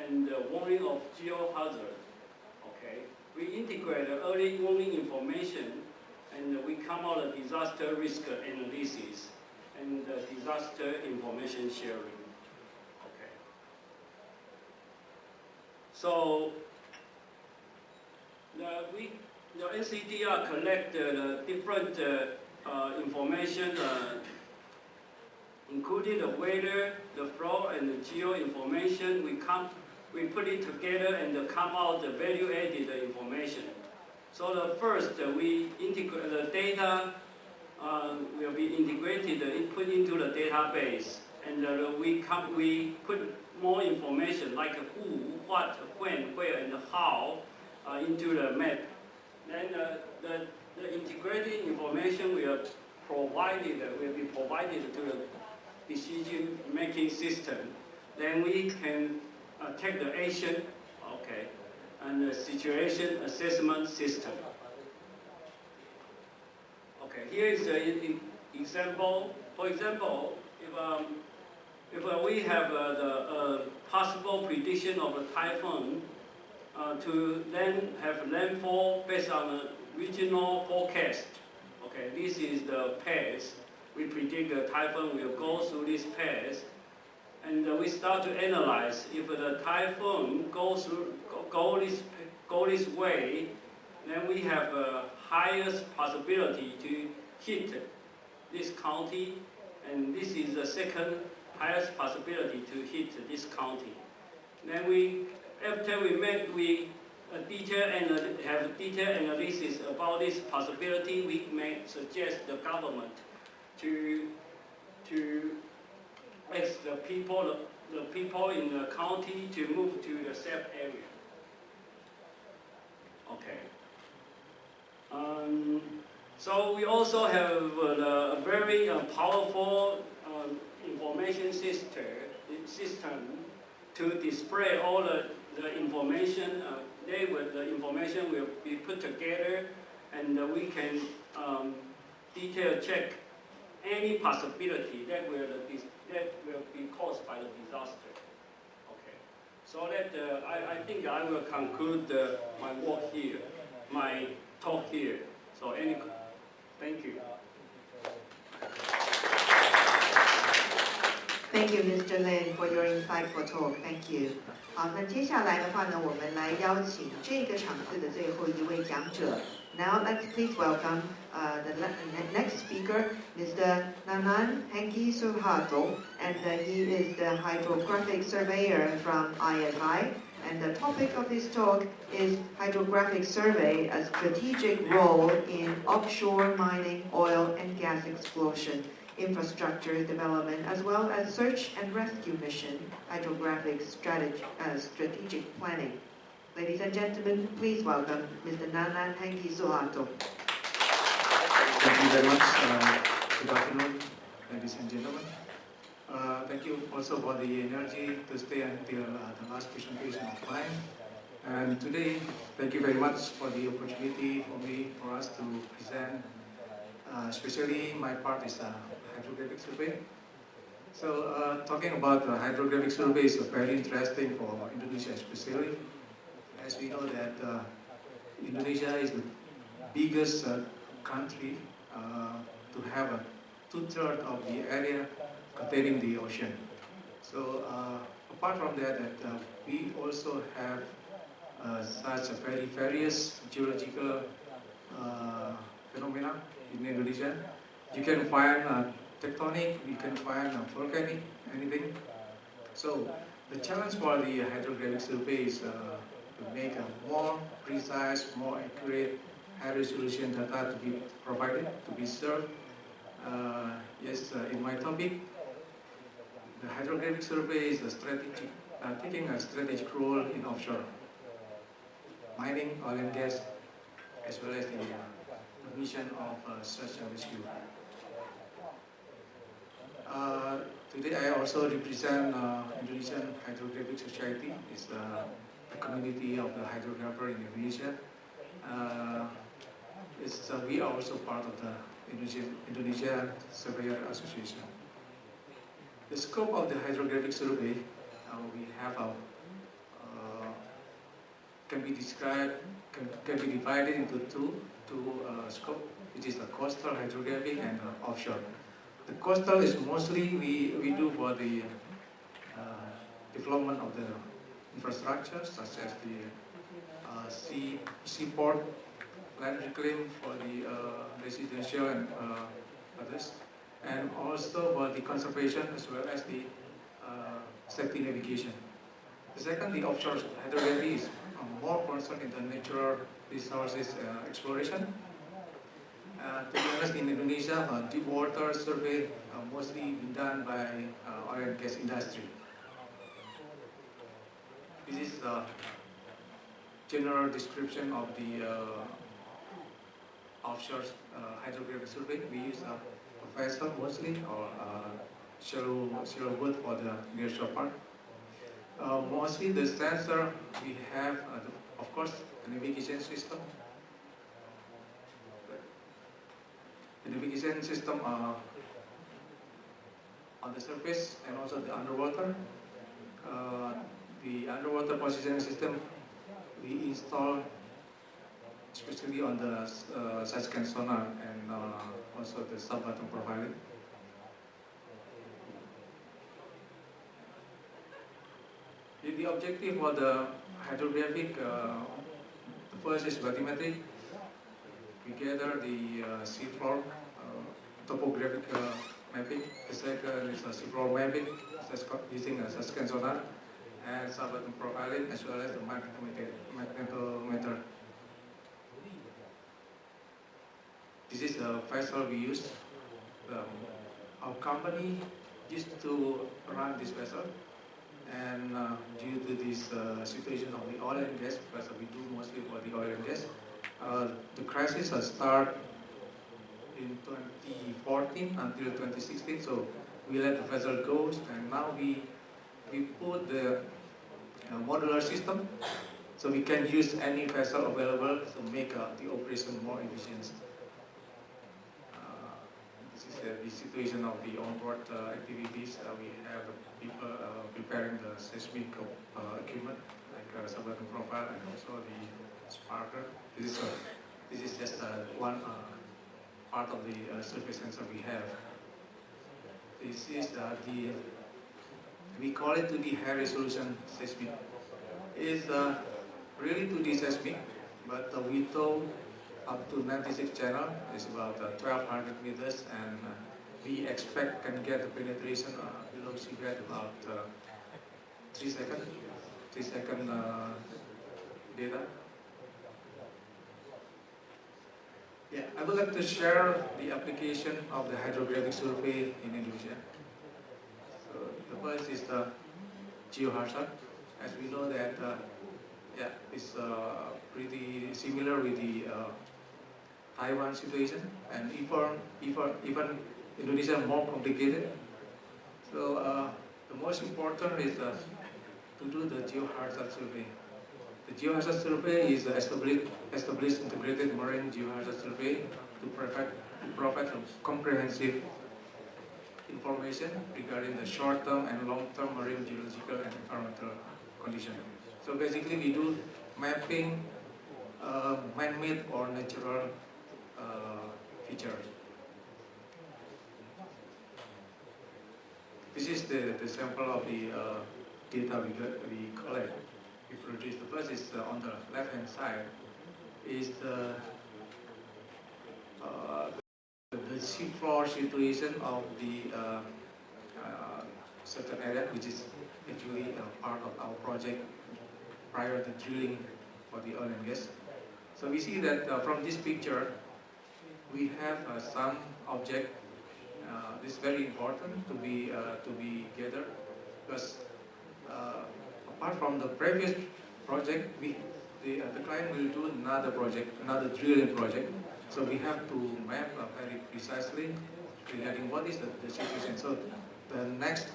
and warning of geohazard. Okay, we integrate the early warning information and we come out with disaster risk analysis and disaster information sharing. Okay. So the NCDR collect the different information, including the weather, the flow, and the geo information. We put it together and come out the value-added information. So the first, we integrate the data. Will be integrated, put into the database, and we put more information like who, what, when, where, and how into the map. Then the integrated information will be provided to the decision-making system. Then we can take the action, okay, and the situation assessment system. Okay, here is an example. For example, if we have the possible prediction of a typhoon to then have landfall based on a regional forecast. Okay, this is the path. We predict the typhoon will go through this path, and we start to analyze if the typhoon go this way. Then we have a highest possibility to hit this county, and this is the second highest possibility to hit this county. Then after we have detailed analysis about this possibility, we may suggest the government to ask the people in the county to move to the safe area. Okay. So we also have a very powerful information system to display all the information. The information will be put together, and we can detail check any possibility that will be caused by the disaster. Okay. So that I think I will conclude my work here, my talk here. So thank you. Thank you, Mr. Lin, for your insightful talk. Thank you. 好，那接下来的话呢，我们来邀请这个场次的最后一位讲者。Now let's please welcome the next speaker, Mr. Nanan Hengki Suharto, and he is the hydrographic surveyor from ISI. And the topic of his talk is hydrographic survey, a strategic role in offshore mining, oil and gas exploration, infrastructure development, as well as search and rescue mission, hydrographic strategic planning. Ladies and gentlemen, please welcome Mr. Nanan Hengki Suharto. Thank you very much. Good afternoon, ladies and gentlemen. Thank you also for the energy to stay until the last presentation of mine. And today, thank you very much for the opportunity for us to present. Especially my part is hydrographic survey. So talking about the hydrographic survey is very interesting for Indonesia especially. As we know that Indonesia is the biggest country to have 2/3 of the area containing the ocean. So apart from that, we also have such a very various geological phenomena in Indonesia. You can find tectonic, you can find volcanic, anything. So the challenge for the hydrographic survey is to make a more precise, more accurate, high-resolution data to be provided, to be served. In my topic, the hydrographic survey is taking a strategic role in offshore mining, oil and gas, as well as the mission of search and rescue. Today I also represent Indonesian Hydrographic Society. It's the community of the hydrographer in Indonesia. We are also part of the Indonesia Surveyor Association. The scope of the hydrographic survey we have can be divided into two scopes, which is the coastal hydrographic and offshore. The coastal is mostly we do for the development of the infrastructure, such as the seaport, land reclaim for the residential and others, and also for the conservation as well as the safety navigation. The second, the offshore hydrography is more concerned in the natural resources exploration. To be honest, in Indonesia, deep water survey mostly been done by oil and gas industry. This is a general description of the offshore hydrographic survey. We use a vessel mostly, or shallow boat for the nearshore part. Mostly the sensor we have, of course, the navigation system. The navigation system on the surface and also the underwater. The underwater positioning system we install especially on the side-scan sonar and also the sub-bottom profiling. The objective for the hydrographic, the first is bathymetry. We gather the seafloor topographic mapping. The second is seafloor mapping using a side-scan sonar and sub-bottom profiling, as well as the magnetometer. This is the vessel we use. Our company used to run this vessel, and due to this situation of the oil and gas, because we do mostly for the oil and gas, the crisis has started in 2014 until 2016. So we let the vessel go, and now we put the modular system, so we can use any vessel available to make the operation more efficient. This is the situation of the onboard activities. We have people preparing the seismic equipment, like sub-bottom profile and also the sparker. This is just one part of the surface sensor we have. This is the We call it 2D high resolution seismic. It's really 2D seismic, but we told up to 96 channel is about 1200 meters, and we expect can get the penetration below seabed about 3 seconds. 3-second data. Yeah, I would like to share the application of the hydrographic survey in Indonesia. So the first is the geohazard. As we know that, yeah, it's pretty similar with the Taiwan situation, and even Indonesia more complicated. So the most important is to do the geohazard survey. The geohazard survey is established integrated marine geohazard survey to provide comprehensive information regarding the short-term and long-term marine geological and environmental conditions. So basically, we do mapping man-made or natural features. This is the sample of the data we collect, we produce. The first is on the left-hand side is the seafloor situation of the certain area, which is actually part of our project prior to drilling for the oil and gas. So we see that from this picture, we have some object. This is very important to be gathered, because apart from the previous project, the client will do another project, another drilling project. So we have to map very precisely regarding what is the situation. So the next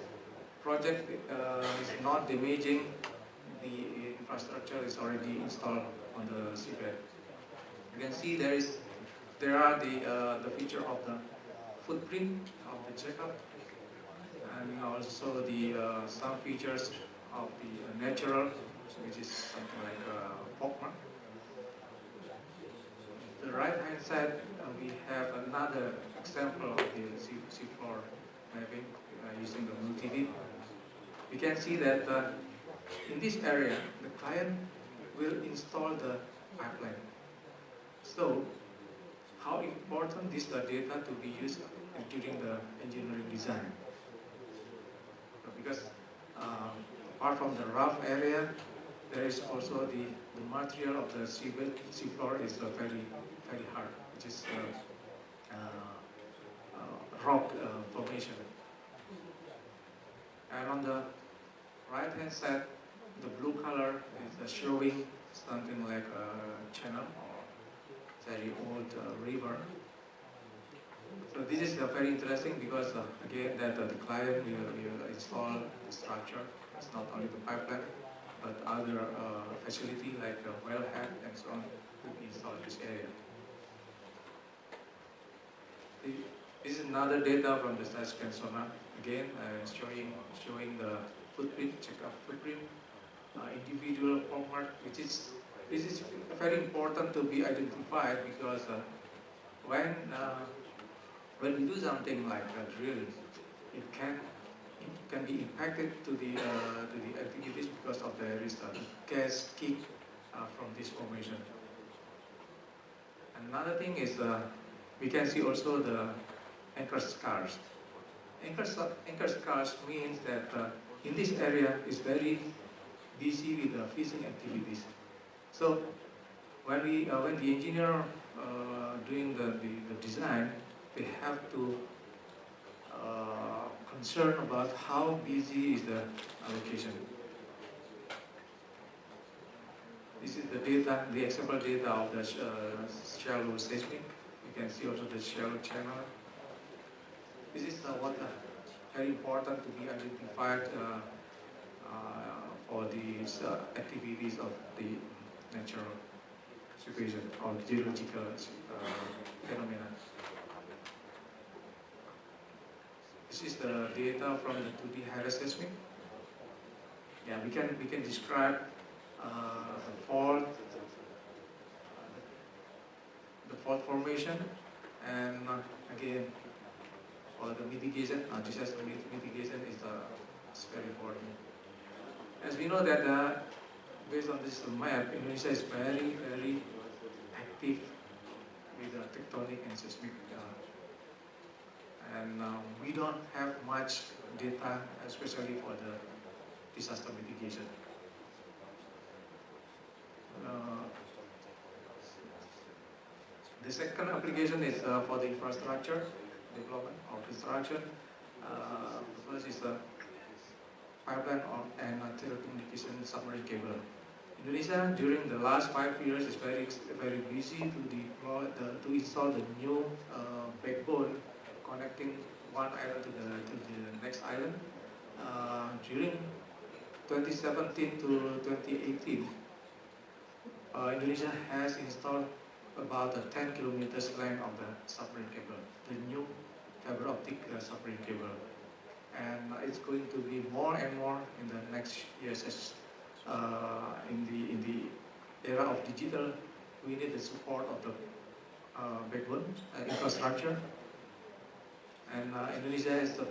project is not damaging the infrastructure is already installed on the seabed. You can see there are the feature of the footprint of the checkup, and also the some features of the natural, which is something like pockmark. The right-hand side, we have another example of the seafloor mapping using the multi-beam. You can see that in this area, the client will install the pipeline. So, how important is the data to be used during the engineering design? Because apart from the rough area, there is also the material of the seafloor is very hard, which is rock formation. And on the right hand side, the blue color is showing something like a channel or very old river. So this is very interesting because again that the client will install the structure. It's not only the pipeline, but other facility like wellhead and so on will be installed in this area. This is another data from the side-scan sonar. Again, showing the footprint, check-up footprint, individual pockmark, which is this is very important to be identified because when we do something like drilling, it can be impacted to the activities because of there is a gas kick from this formation. Another thing is we can see also the anchor scars. Anchor scars means that in this area is very busy with fishing activities. So when the engineer doing the design, they have to concern about how busy is the location. This is the data, the example data of the shallow seismic. You can see also the shallow channel. This is what very important to be identified for these activities of the natural situation or geological phenomena. This is the data from the 2D hydro seismic. Yeah, we can describe the fault formation, and again for the mitigation. Disaster mitigation is It's very important. As we know that based on this map, Indonesia is very, very active with tectonic and seismic, and we don't have much data, especially for the disaster mitigation. The second application is for the infrastructure development or construction. The first is the pipeline and telecommunication submarine cable. Indonesia during the last 5 years is very busy to deploy to install the new backbone connecting one island to the next island. During 2017 to 2018, Indonesia has installed about 10 kilometers length of the submarine cable, the new fiber optic submarine cable, and it's going to be more and more in the next years. As in the era of digital, we need the support of the backbone infrastructure, and Indonesia is the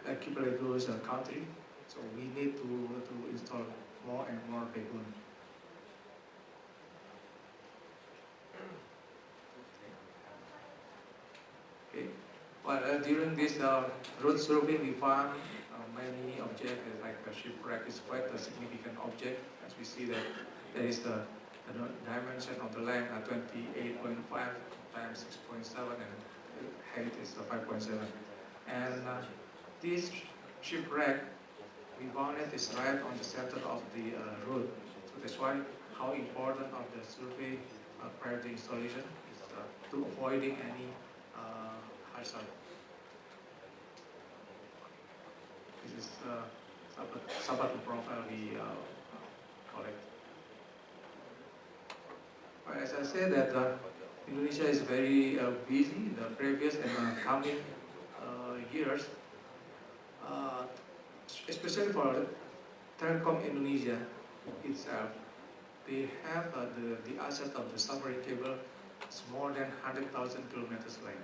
archipelago's country, so we need to install more and more backbone. Okay. Well, during this road survey, we found many objects, like a shipwreck is quite a significant object, as we see that there is the dimension of the length at 28.5 times 6.7 and height is 5.7. And this shipwreck, we found it is right on the center of the road. So that's why how important of the survey prior to installation is to avoiding any hazard. This is Sabat profile we collect. Well, as I said that Indonesia is very busy in the previous and coming years, especially for Taiwan-Indonesia itself. They have the asset of the submarine cable is more than 100,000 kilometers length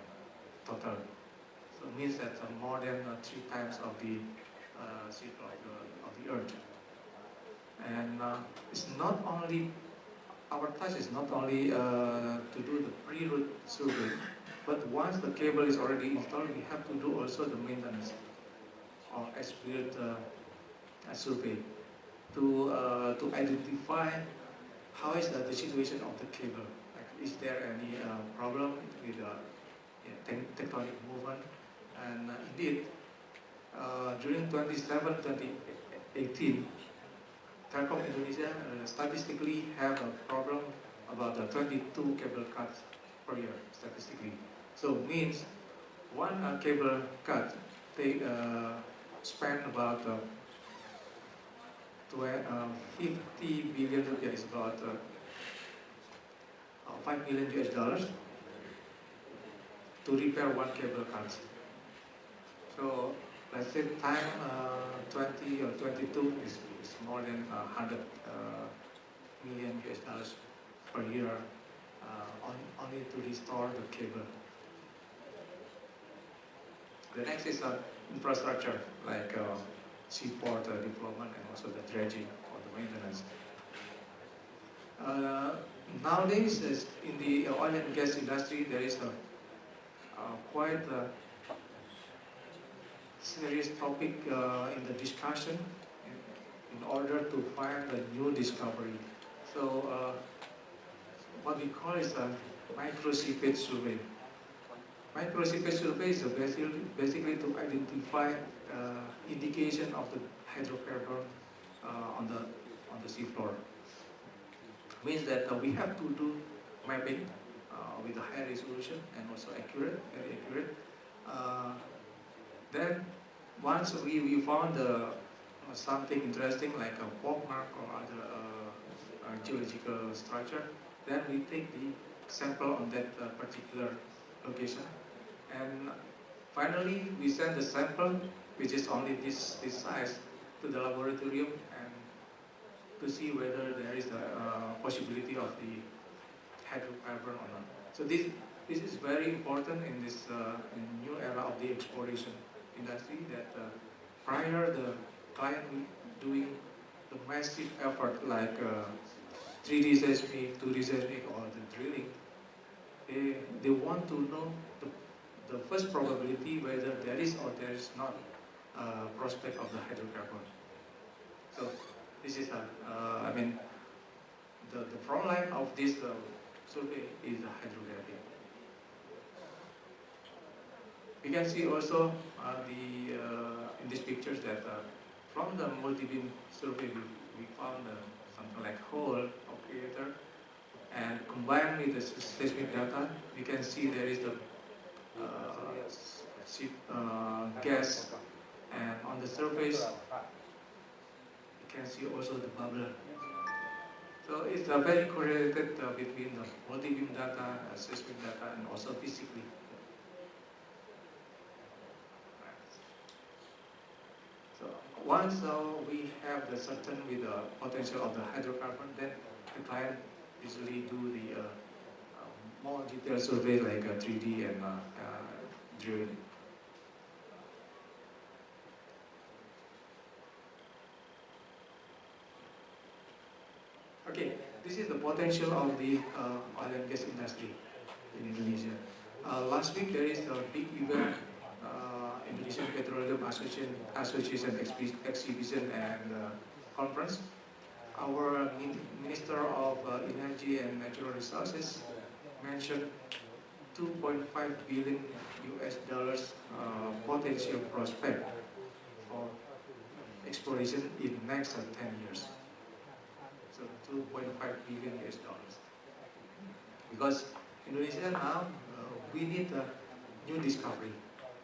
total. So it means that more than 3 times of the sheet of the Earth. And it's not only, our task is not only to do the pre-route survey, but once the cable is already installed, we have to do also the maintenance or as-built survey to identify how is the situation of the cable. Like, is there any problem with tectonic movement? And indeed, during 2018, Taiwan-Indonesia statistically have a problem about 22 cable cuts per year, statistically. So means one cable cut, they spend about 50 billion rupiah, is about $5 million to repair one cable cut. So let's say time 20 or 22 is more than 100 million US dollars per year only to restore the cable. The next is infrastructure, like seaport development and also the dredging or the maintenance. Nowadays, in the oil and gas industry, there is a quite serious topic in the discussion in order to find a new discovery. So what we call is a micro-seepage survey. Micro-seepage survey is basically to identify indication of the hydrocarbon on the seafloor. Means that we have to do mapping with a high resolution and also accurate, very accurate. Then once we found something interesting like a fault mark or other geological structure, then we take the sample on that particular location, and finally we send the sample, which is only this size, to the laboratorium and to see whether there is a possibility of the hydrocarbon or not. So this is very important in this new era of the exploration industry, that prior the client doing the massive effort like 3D seismic, 2D seismic, or the drilling, they want to know the first probability whether there is or there is not prospect of the hydrocarbon. So this is I mean, the front line of this survey is the hydrography. We can see also in these pictures that from the multi-beam survey we found something like hole of crater, and combined with the seismic data, we can see there is the gas, and on the surface you can see also the bubble. So it's very correlated between the multi-beam data, seismic data, and also physically. So once we have the certain with the potential of the hydrocarbon, then the client usually do the more detailed survey like 3D and drilling. Okay, this is the potential of the oil and gas industry in Indonesia. Last week there is a big event, Indonesian Petroleum Association exhibition and conference. Our Minister of Energy and Natural Resources mentioned 2.5 billion US dollars potential prospect for exploration in next 10 years. So 2.5 billion US dollars. Because Indonesia now, we need a new discovery.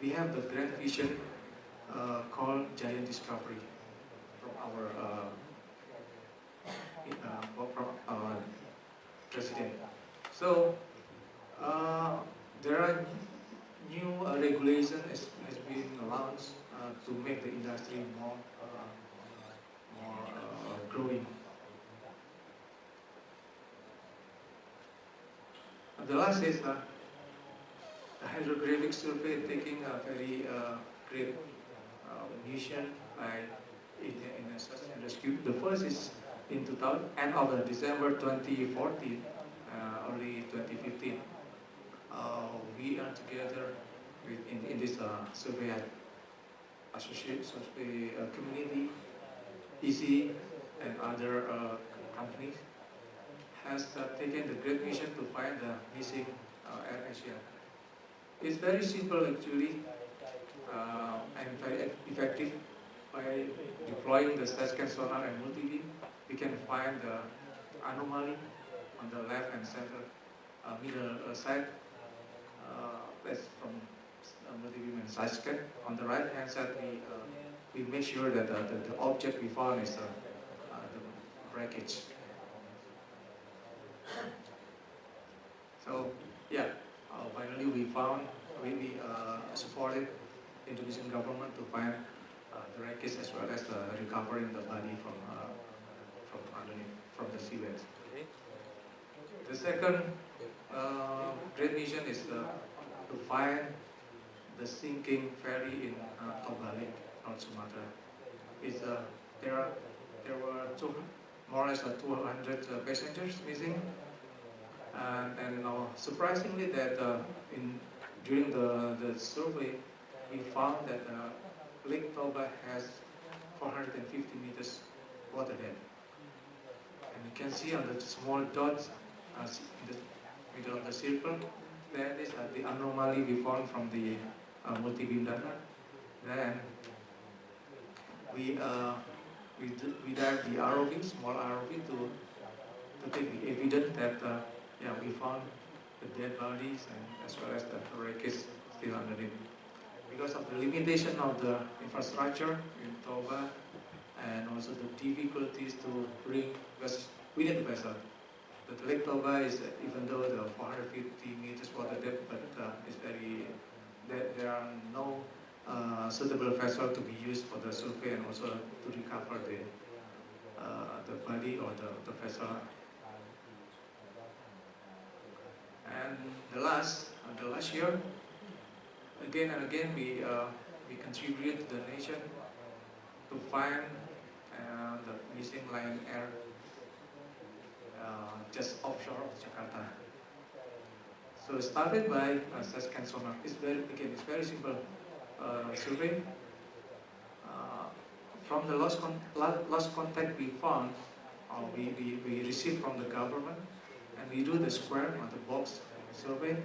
We have the grand vision called Giant Discovery from our president. So there are new regulation has been launched to make the industry more growing. The last is the hydrographic survey taking a very great mission by in a search and rescue. The first is in end of December 2014, early 2015. We are together in this survey associate survey community, EC, and other companies has taken the great mission to find the missing Air Asia. It's very simple actually and very effective. By deploying the scan sonar and multi-beam, we can find the anomaly on the left and center middle side. That's from multi-beam and side scan. On the right hand side, we make sure that the object we found is the wreckage. So yeah, finally we supported Indonesian government to find the wreckage as well as recovering the body from underneath, from the seabed. The second great mission is to find the sinking ferry in Toba Lake, North Sumatra. There were more or less 200 passengers missing. And surprisingly that during the survey, we found that Lake Toba has 450 meters water depth. And you can see on the small dots in the middle of the circle, that is the anomaly we found from the multi-beam data. Then we dived the ROV, small ROV, to take the evidence that we found the dead bodies and as well as the wreckage still underneath. Because of the limitation of the infrastructure in Toba and also the difficulties to bring, because we need a vessel. But Lake Toba is, even though the 450 meters water depth, but there are no suitable vessel to be used for the survey and also to recover the body or the vessel. And the last year, again and again, we contribute to the nation to find the missing Lion Air just offshore of Jakarta. So started by scan sonar. It's very simple survey. From the lost contact we found, we received from the government, and we do the square on the box survey,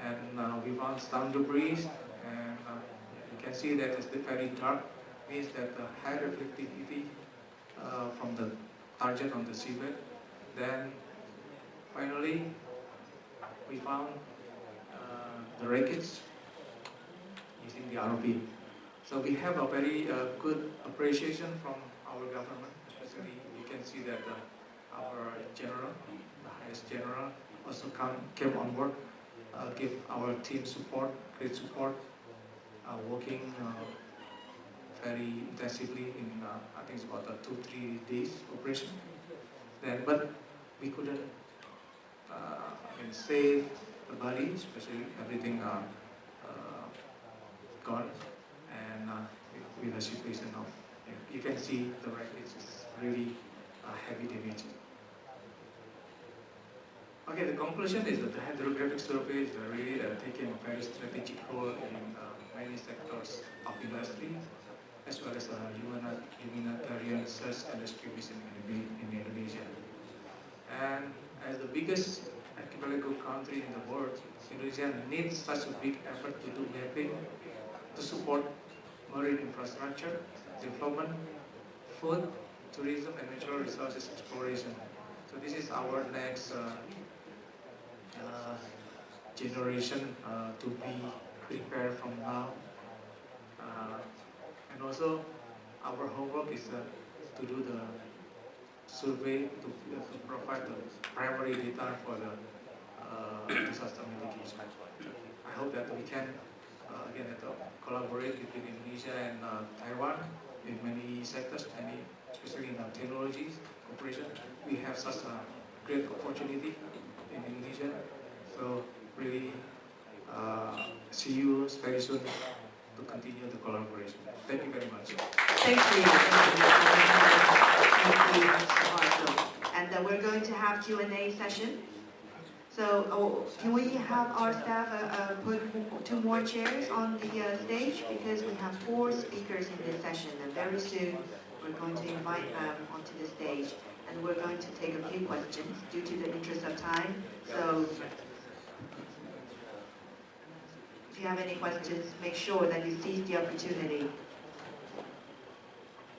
and we found some debris, and you can see that it's very dark, means that the high reflectivity from the target on the seabed. Then finally we found the wreckage using the ROV. So we have a very good appreciation from our government, especially you can see that our general, the highest general, also came on board, give our team support, great support, working very intensively in I think it's about a 2-3 days operation. Then, but we couldn't save the body, especially everything gone, and with a situation of, you can see the wreckage is really heavy damage. Okay, the conclusion is that the hydrographic survey is really taking a very strategic role in many sectors of industry, as well as humanitarian search and rescue mission in Indonesia. And as the biggest archipelago country in the world, Indonesia needs such a big effort to do mapping, to support marine infrastructure, development, food, tourism, and natural resources exploration. So this is our next generation to be prepared from now. And also, our homework is to do the survey to provide the primary data for the disaster mitigation. I hope that we can again collaborate between Indonesia and Taiwan in many sectors, especially in technologies, cooperation. We have such a great opportunity in Indonesia. So really see you very soon to continue the collaboration. Thank you very much. Thank you. Thank you, Mr. And we're going to have Q&A session. So can we have our staff put 2 more chairs on the stage, because we have 4 speakers in this session, and very soon we're going to invite them onto the stage, and we're going to take a few questions due to the interest of time. So if you have any questions, make sure that you seize the opportunity.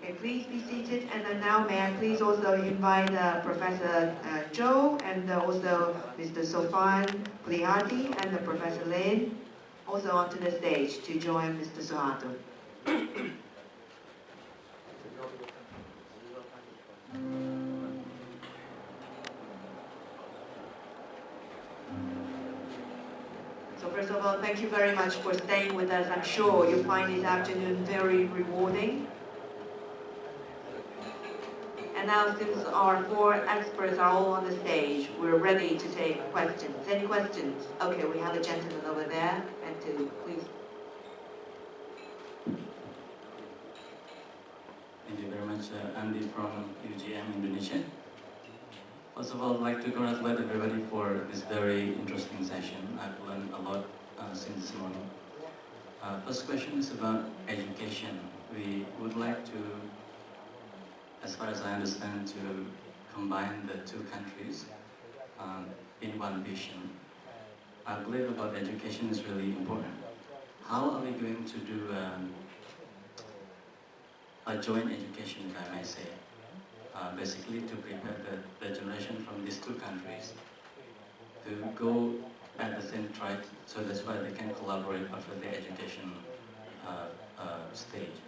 Okay, please be seated, and then now may I please also invite Professor Zhou and also Mr. Sofan Plihati and Professor Lin also onto the stage to join Mr. Suharto. So first of all, thank you very much for staying with us. I'm sure you'll find this afternoon very rewarding. And now, since our 4 experts are all on the stage, we're ready to take questions. Any questions? Okay, we have a gentleman over there, and please. Thank you very much, Andy from UGM Indonesia. First of all, I'd like to congratulate everybody for this very interesting session. I've learned a lot since this morning. First question is about education. We would like to, as far as I understand, to combine the 2 countries in one vision. I believe about education is really important. How are we going to do a joint education, if I may say, basically to prepare the generation from these 2 countries to go at the same track, so that's why they can collaborate after the education stage.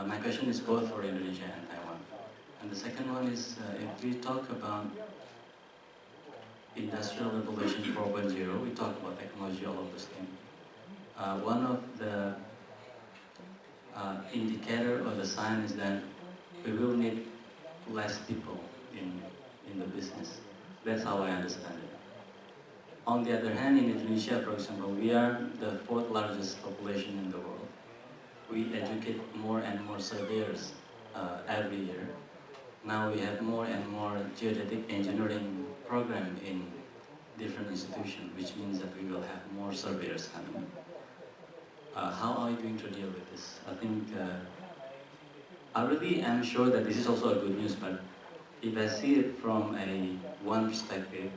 My question is both for Indonesia and Taiwan. And the second one is, if we talk about Industrial Revolution 4.0, we talk about technology, all of those things. One of the indicator or the sign is that we will need less people in the business. That's how I understand it. On the other hand, in Indonesia, for example, we are the 4th largest population in the world. we educate more and more surveyors every year. Now we have more and more geodetic engineering program in different institutions, which means that we will have more surveyors coming. How are we going to deal with this? I think I really am sure that this is also a good news, but if I see it from one perspective,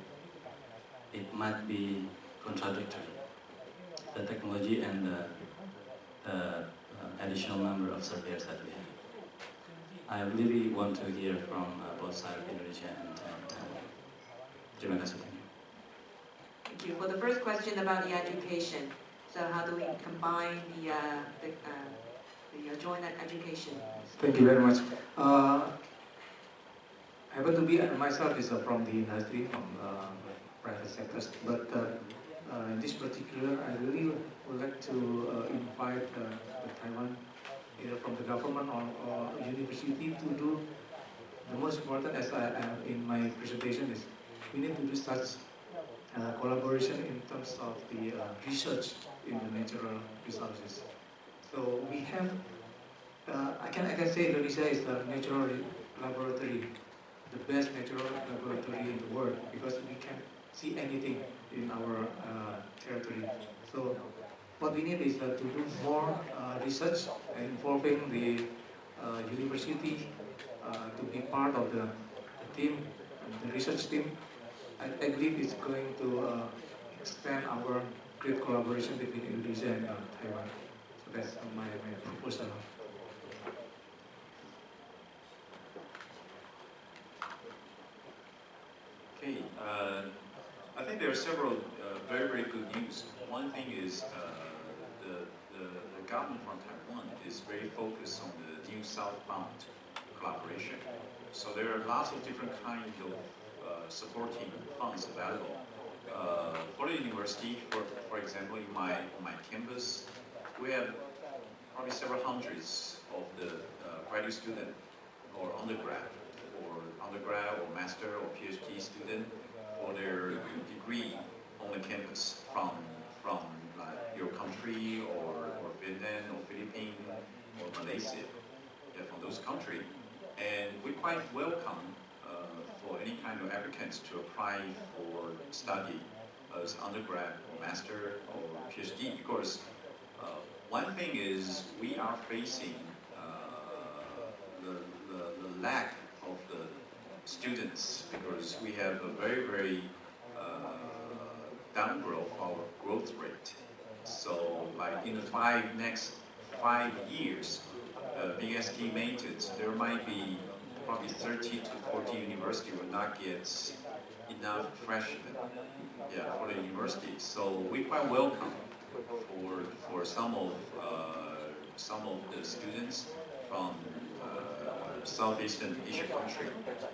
it might be contradictory. The technology and the additional number of surveyors that we have. I really want to hear from both sides of Indonesia and Taiwan. Terima kasih. Thank you. For the first question about the education, so how do we combine the joint education? Thank you very much. Happen to be myself is from the industry, from private sectors, but in this particular, I really would like to invite the Taiwan, either from the government or university, to do the most important, as in my presentation, is we need to do such collaboration in terms of the research in the natural resources. So we have, I can say Indonesia is the natural laboratory, the best natural laboratory in the world, because we can see anything in our territory. So what we need is to do more research involving the university to be part of the team, the research team. I believe it's going to expand our great collaboration between Indonesia and Taiwan. So that's my proposal. Okay, I think there are several very, very good news. One thing is the government from Taiwan is very focused on the new southbound collaboration. So there are lots of different kinds of supporting funds available. For the university, for example, in my campus, we have probably several hundreds of the graduate student or undergrad or master or PhD student for their degree on the campus from your country or Vietnam or Philippines or Malaysia, from those countries. And we quite welcome for any kind of applicants to apply for study as undergrad or master or PhD, because one thing is we are facing the lack of the students, because we have a very, very downgrowth of our growth rate. So like in the next 5 years, being estimated, there might be probably 30 to 40 universities will not get enough freshmen for the university. So we quite welcome for some of the students from Southeastern Asia country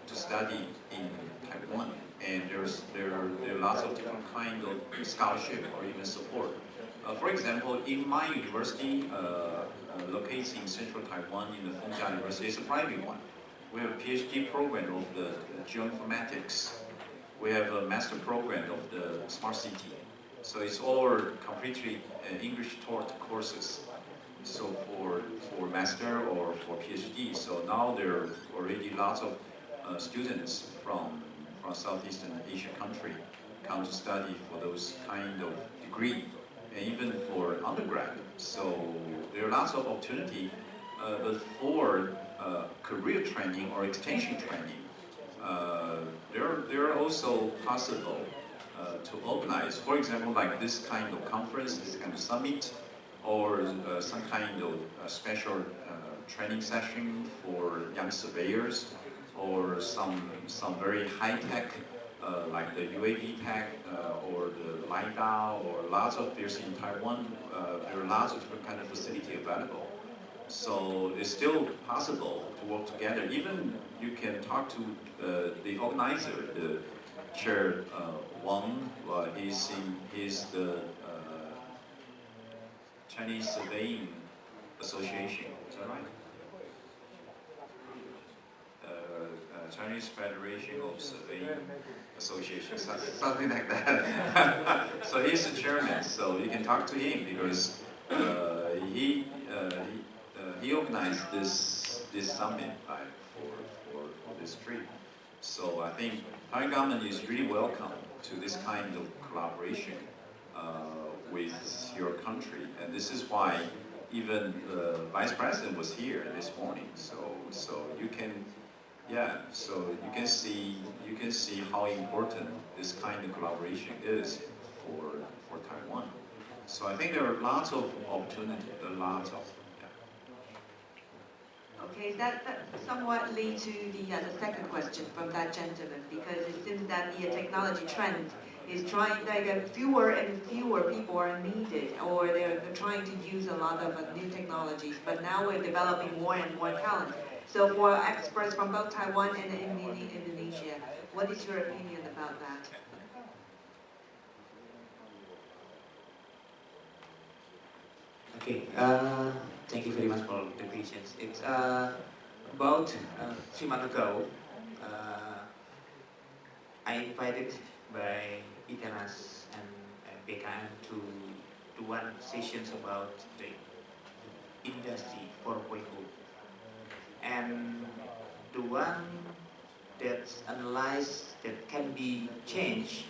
to study in Taiwan, and there are lots of different kind of scholarship or even support. For example, in my university, located in central Taiwan, in the Fengjia University, it's a private one. We have a PhD program of the geoinformatics. We have a master program of the smart city. So it's all completely English taught courses. So for master or for PhD. So now there are already lots of students from Southeastern Asian country come to study for those kind of degree, and even for undergrad. So there are lots of opportunity, but for career training or extension training, there are also possible to organize, for example, like this kind of conference, this kind of summit, or some kind of special training session for young surveyors, or some very high-tech, like the UAV tech, or the LiDAR, or there's in Taiwan, there are lots of different kind of facility available. So it's still possible to work together. Even you can talk to the organizer, the chair Wang, he's the Chinese Surveying Association, is that right? Chinese Federation of Surveying Association, something like that. So he's the chairman, so you can talk to him, because he organized this summit for this trip. So I think Thai government is really welcome to this kind of collaboration with your country, and this is why even the vice president was here this morning. So you can, yeah. So you can see how important this kind of collaboration is for Taiwan. So I think there are lots of opportunities, lots of. Okay, that somewhat leads to the second question from that gentleman, because it seems that the technology trend is trying, like fewer and fewer people are needed, or they're trying to use a lot of new technologies, but now we're developing more and more talent. So for experts from both Taiwan and Indonesia, what is your opinion about that? Okay, thank you very much for the patience. It's about 3 months ago, I invited by ITERAS and BKM to do one sessions about the industry 4.0, and the one that analyzed that can be changed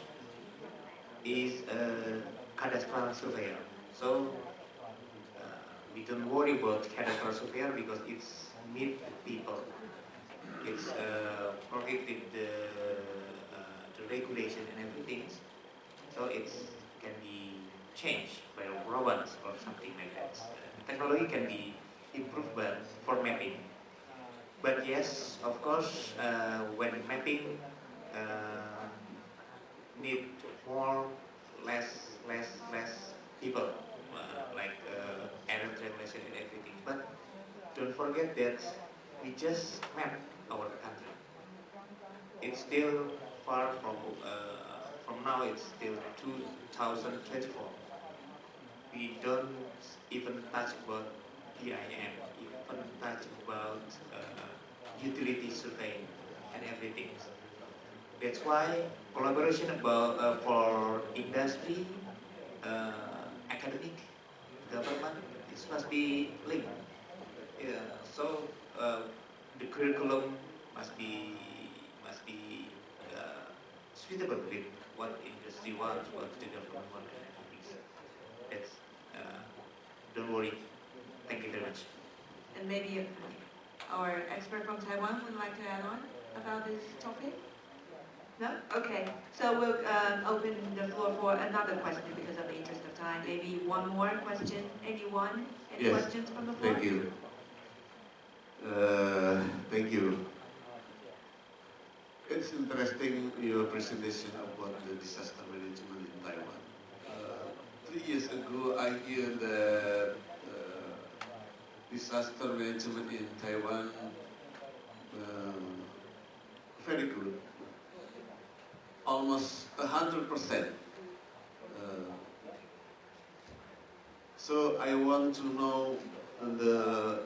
is a cadastral surveyor. So we don't worry about cadastral surveyor because it's meet people. It's protected the regulation and everything. So it can be changed by robots or something like that. Technology can be improved for mapping. But yes, of course, when mapping need less people, like error translation and everything. But don't forget that we just map our country. It's still far from now. It's still 2024. We don't even touch about PIM, even touch about utility surveying and everything. That's why collaboration about for industry, academic, government, this must be linked. Yeah, so the curriculum must be suitable with what industry wants, what the government wants, and everything. That's don't worry. Thank you very much. And maybe our expert from Taiwan would like to add on about this topic? No? Okay. So we'll open the floor for another question because of the interest of time. Maybe one more question. Anyone? Any Yes. questions from the floor? Thank you. Thank you. It's interesting your presentation about the disaster management in Taiwan. 3 years ago, I hear that disaster management in Taiwan very good, almost 100%. So I want to know the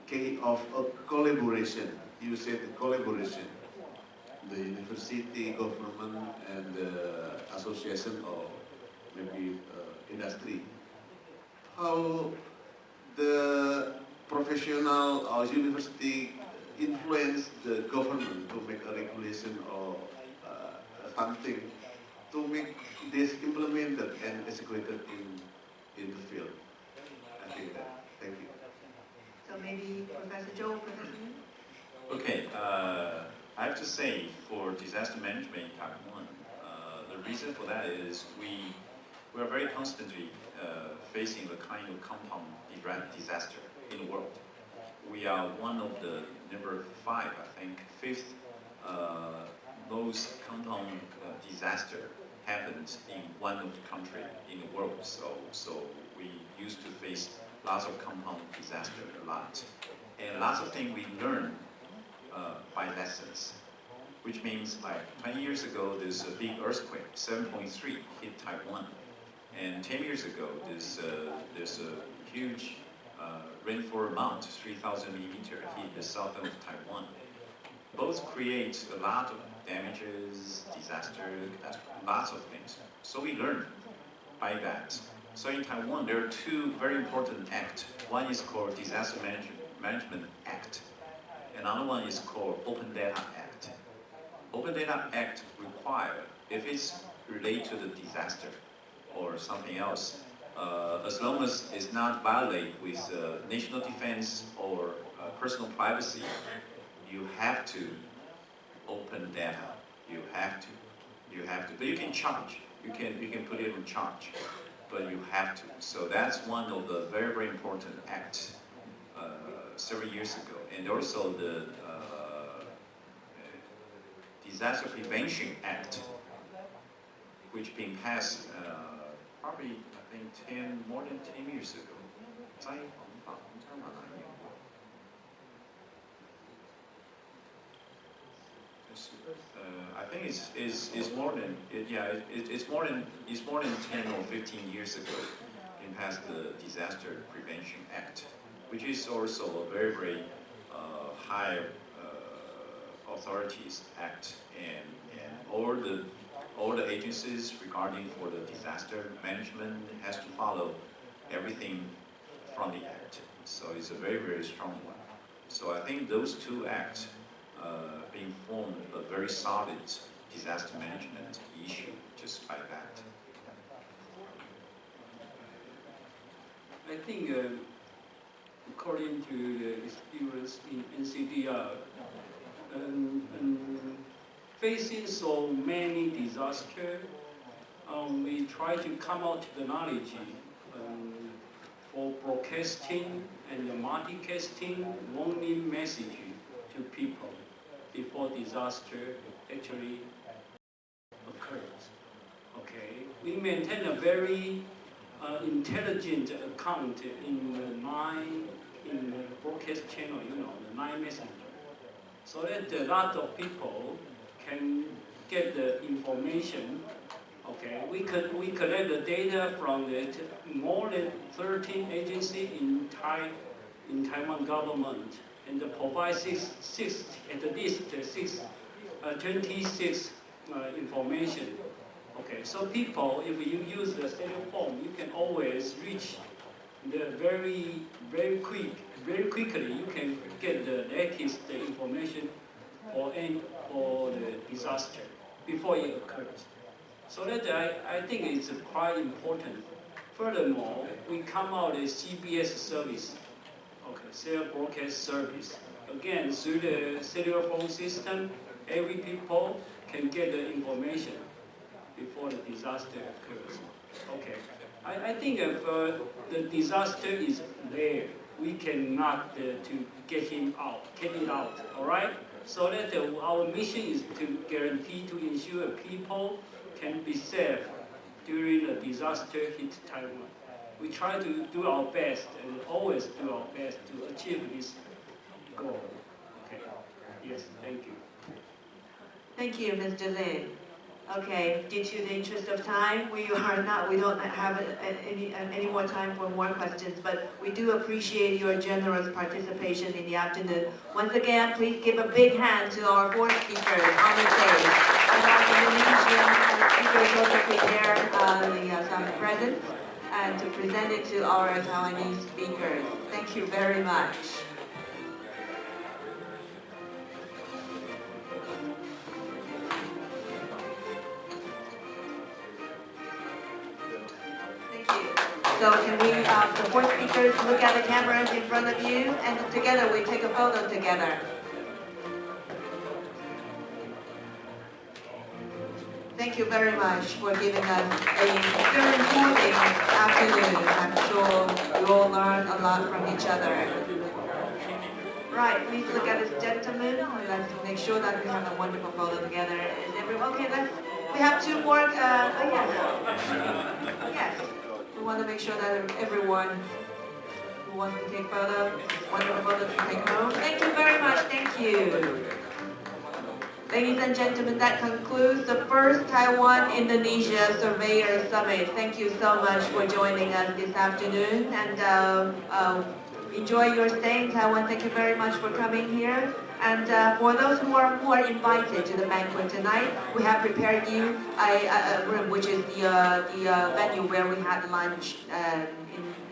case of collaboration. You said collaboration, the university, government, and the association or maybe industry. How the professional or university influence the government to make a regulation or something to make this implemented and executed in the field. I think that. Thank you. So maybe Professor Joe, Professor Lee? Okay, I have to say for disaster management in Taiwan, the reason for that is we are very constantly facing the kind of compound disaster in the world. We are one of the number 5, I think, 5th most compound disaster happens in one of the country in the world. So we used to face lots of compound disaster a lot, and lots of things we learn by lessons. Which means like 20 years ago, there's a big earthquake, 7.3 hit Taiwan, and 10 years ago, there's a huge rainfall amount, 3,000 millimeters, hit the south of Taiwan. Both create a lot of damages, disaster, lots of things. So we learn by that. So in Taiwan, there are two very important acts. One is called Disaster Management Act. Another one is called Open Data Act. Open Data Act require, if it's related to the disaster or something else, as long as it's not violate with national defense or personal privacy, you have to open data. You have to. But you can charge. You can put it in charge, but you have to. So that's one of the very, very important acts several years ago. And also the Disaster Prevention Act, which been passed probably, I think, more than 10 years ago. I think it's more than it's more than 10 or 15 years ago. It passed the Disaster Prevention Act, which is also a very, very high authorities act, and all the agencies regarding for the disaster management has to follow everything from the act. So it's a very, very strong one. So I think those two acts being formed a very solid disaster management issue just like that. I think according to the experience in NCDR, facing so many disasters, we try to come out to the knowledge for broadcasting and multicasting warning message to people before disaster actually occurs. Okay, we maintain a very intelligent account in the broadcast channel, the 9 messenger, so that a lot of people can get the information. Okay, we collect the data from the more than 13 agencies in Taiwan government, and provide at least 26 information. Okay, so people, if you use the stereo phone, you can always reach the very quickly. You can get the latest information for the disaster before it occurs. So that I think it's quite important. Furthermore, we come out a CBS service, okay, cellular broadcast service. Again, through the cellular phone system, every people can get the information before the disaster occurs. Okay, I think if the disaster is there, we cannot to get it out. All right. So that our mission is to guarantee to ensure people can be safe during a disaster hit Taiwan. We try to do our best and always do our best to achieve this goal. Okay. Yes. Thank you. Thank you, Mr. Lin. Okay, due to the interest of time, we don't have any more time for more questions, but we do appreciate your generous participation in the afternoon. Once again, please give a big hand to our 4 speakers on the stage. And our Indonesian speakers also prepare some presents and to present it to our Taiwanese speakers. Thank you very much. So can we, the 4 speakers, look at the cameras in front of you, and together we take a photo together. Thank you very much for giving us a very important afternoon. I'm sure you all learned a lot from each other. Right, please look at this gentleman. Let's make sure that we have a wonderful photo together. Is everyone okay? We have 2 more. Yes. We want to make sure that everyone who wants to take photos, wonderful photos to take home. Thank you very much. Thank you. Ladies and gentlemen, that concludes the first Taiwan-Indonesia Surveyors Summit. Thank you so much for joining us this afternoon, and enjoy your stay in Taiwan. Thank you very much for coming here. And for those who are invited to the banquet tonight, we have prepared you a room, which is the venue where we had lunch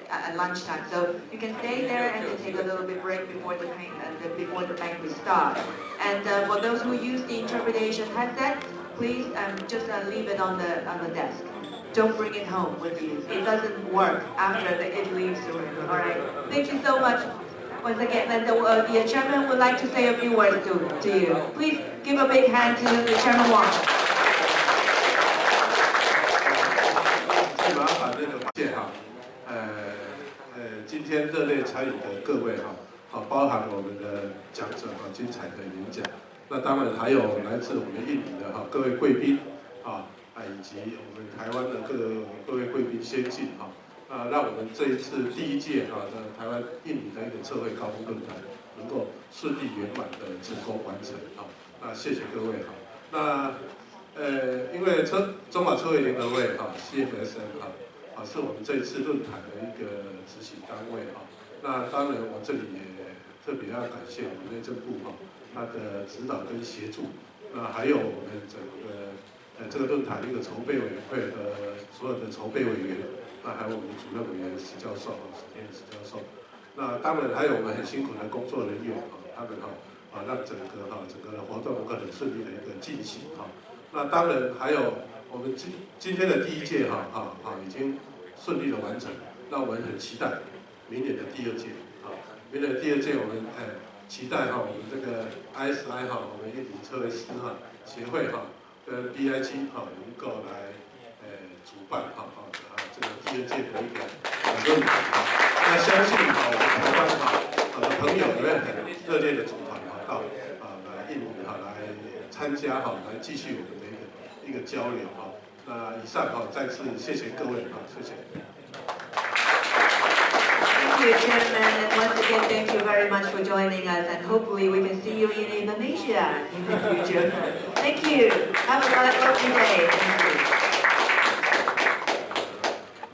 at lunchtime. So you can stay there and then take a little bit break before the banquet starts. And for those who use the interpretation headset, please just leave it on the desk. Don't bring it home with you. It doesn't work after it leaves the room. All right. Thank you so much. Once again, and the chairman would like to say a few words to you. Please give a big hand to the chairman Wang. 最麻烦那个谢哈，今天热烈参与的各位哈，好，包含我们的讲者哈，精彩的演讲。那当然还有来自我们印尼的哈各位贵宾啊，以及我们台湾的各位贵宾先进哈。 让我们这一次第一届的台湾印尼的一个测绘高峰论坛能够顺利圆满的成功完成谢谢各位因为中华测绘联合会CFSN 是我们这一次论坛的一个执行单位那当然我这里也特别要感谢我们内政部它的指导跟协助，还有我们整个这个论坛一个筹备委员会的所有的筹备委员。 那还有我们主任委员史教授史天史教授，那当然还有我们很辛苦的工作人员他们让整个活动能够很顺利的一个进行那当然还有我们今天的第一届已经顺利的完成，那我们很期待明年的第二届明年的第二届我们期待我们这个 ISI 我们印尼测绘师协会跟 BIG 能够来主办这个第二届的一个论坛那相信我们台湾的朋友也会很热烈的组团到来印尼来参加来继续我们的一个交流那以上再次谢谢各位谢谢。 Thank you, Chairman, and once again, thank you very much for joining us, and hopefully we can see you in Indonesia in the future. Thank you. Have a lovely day. Thank you.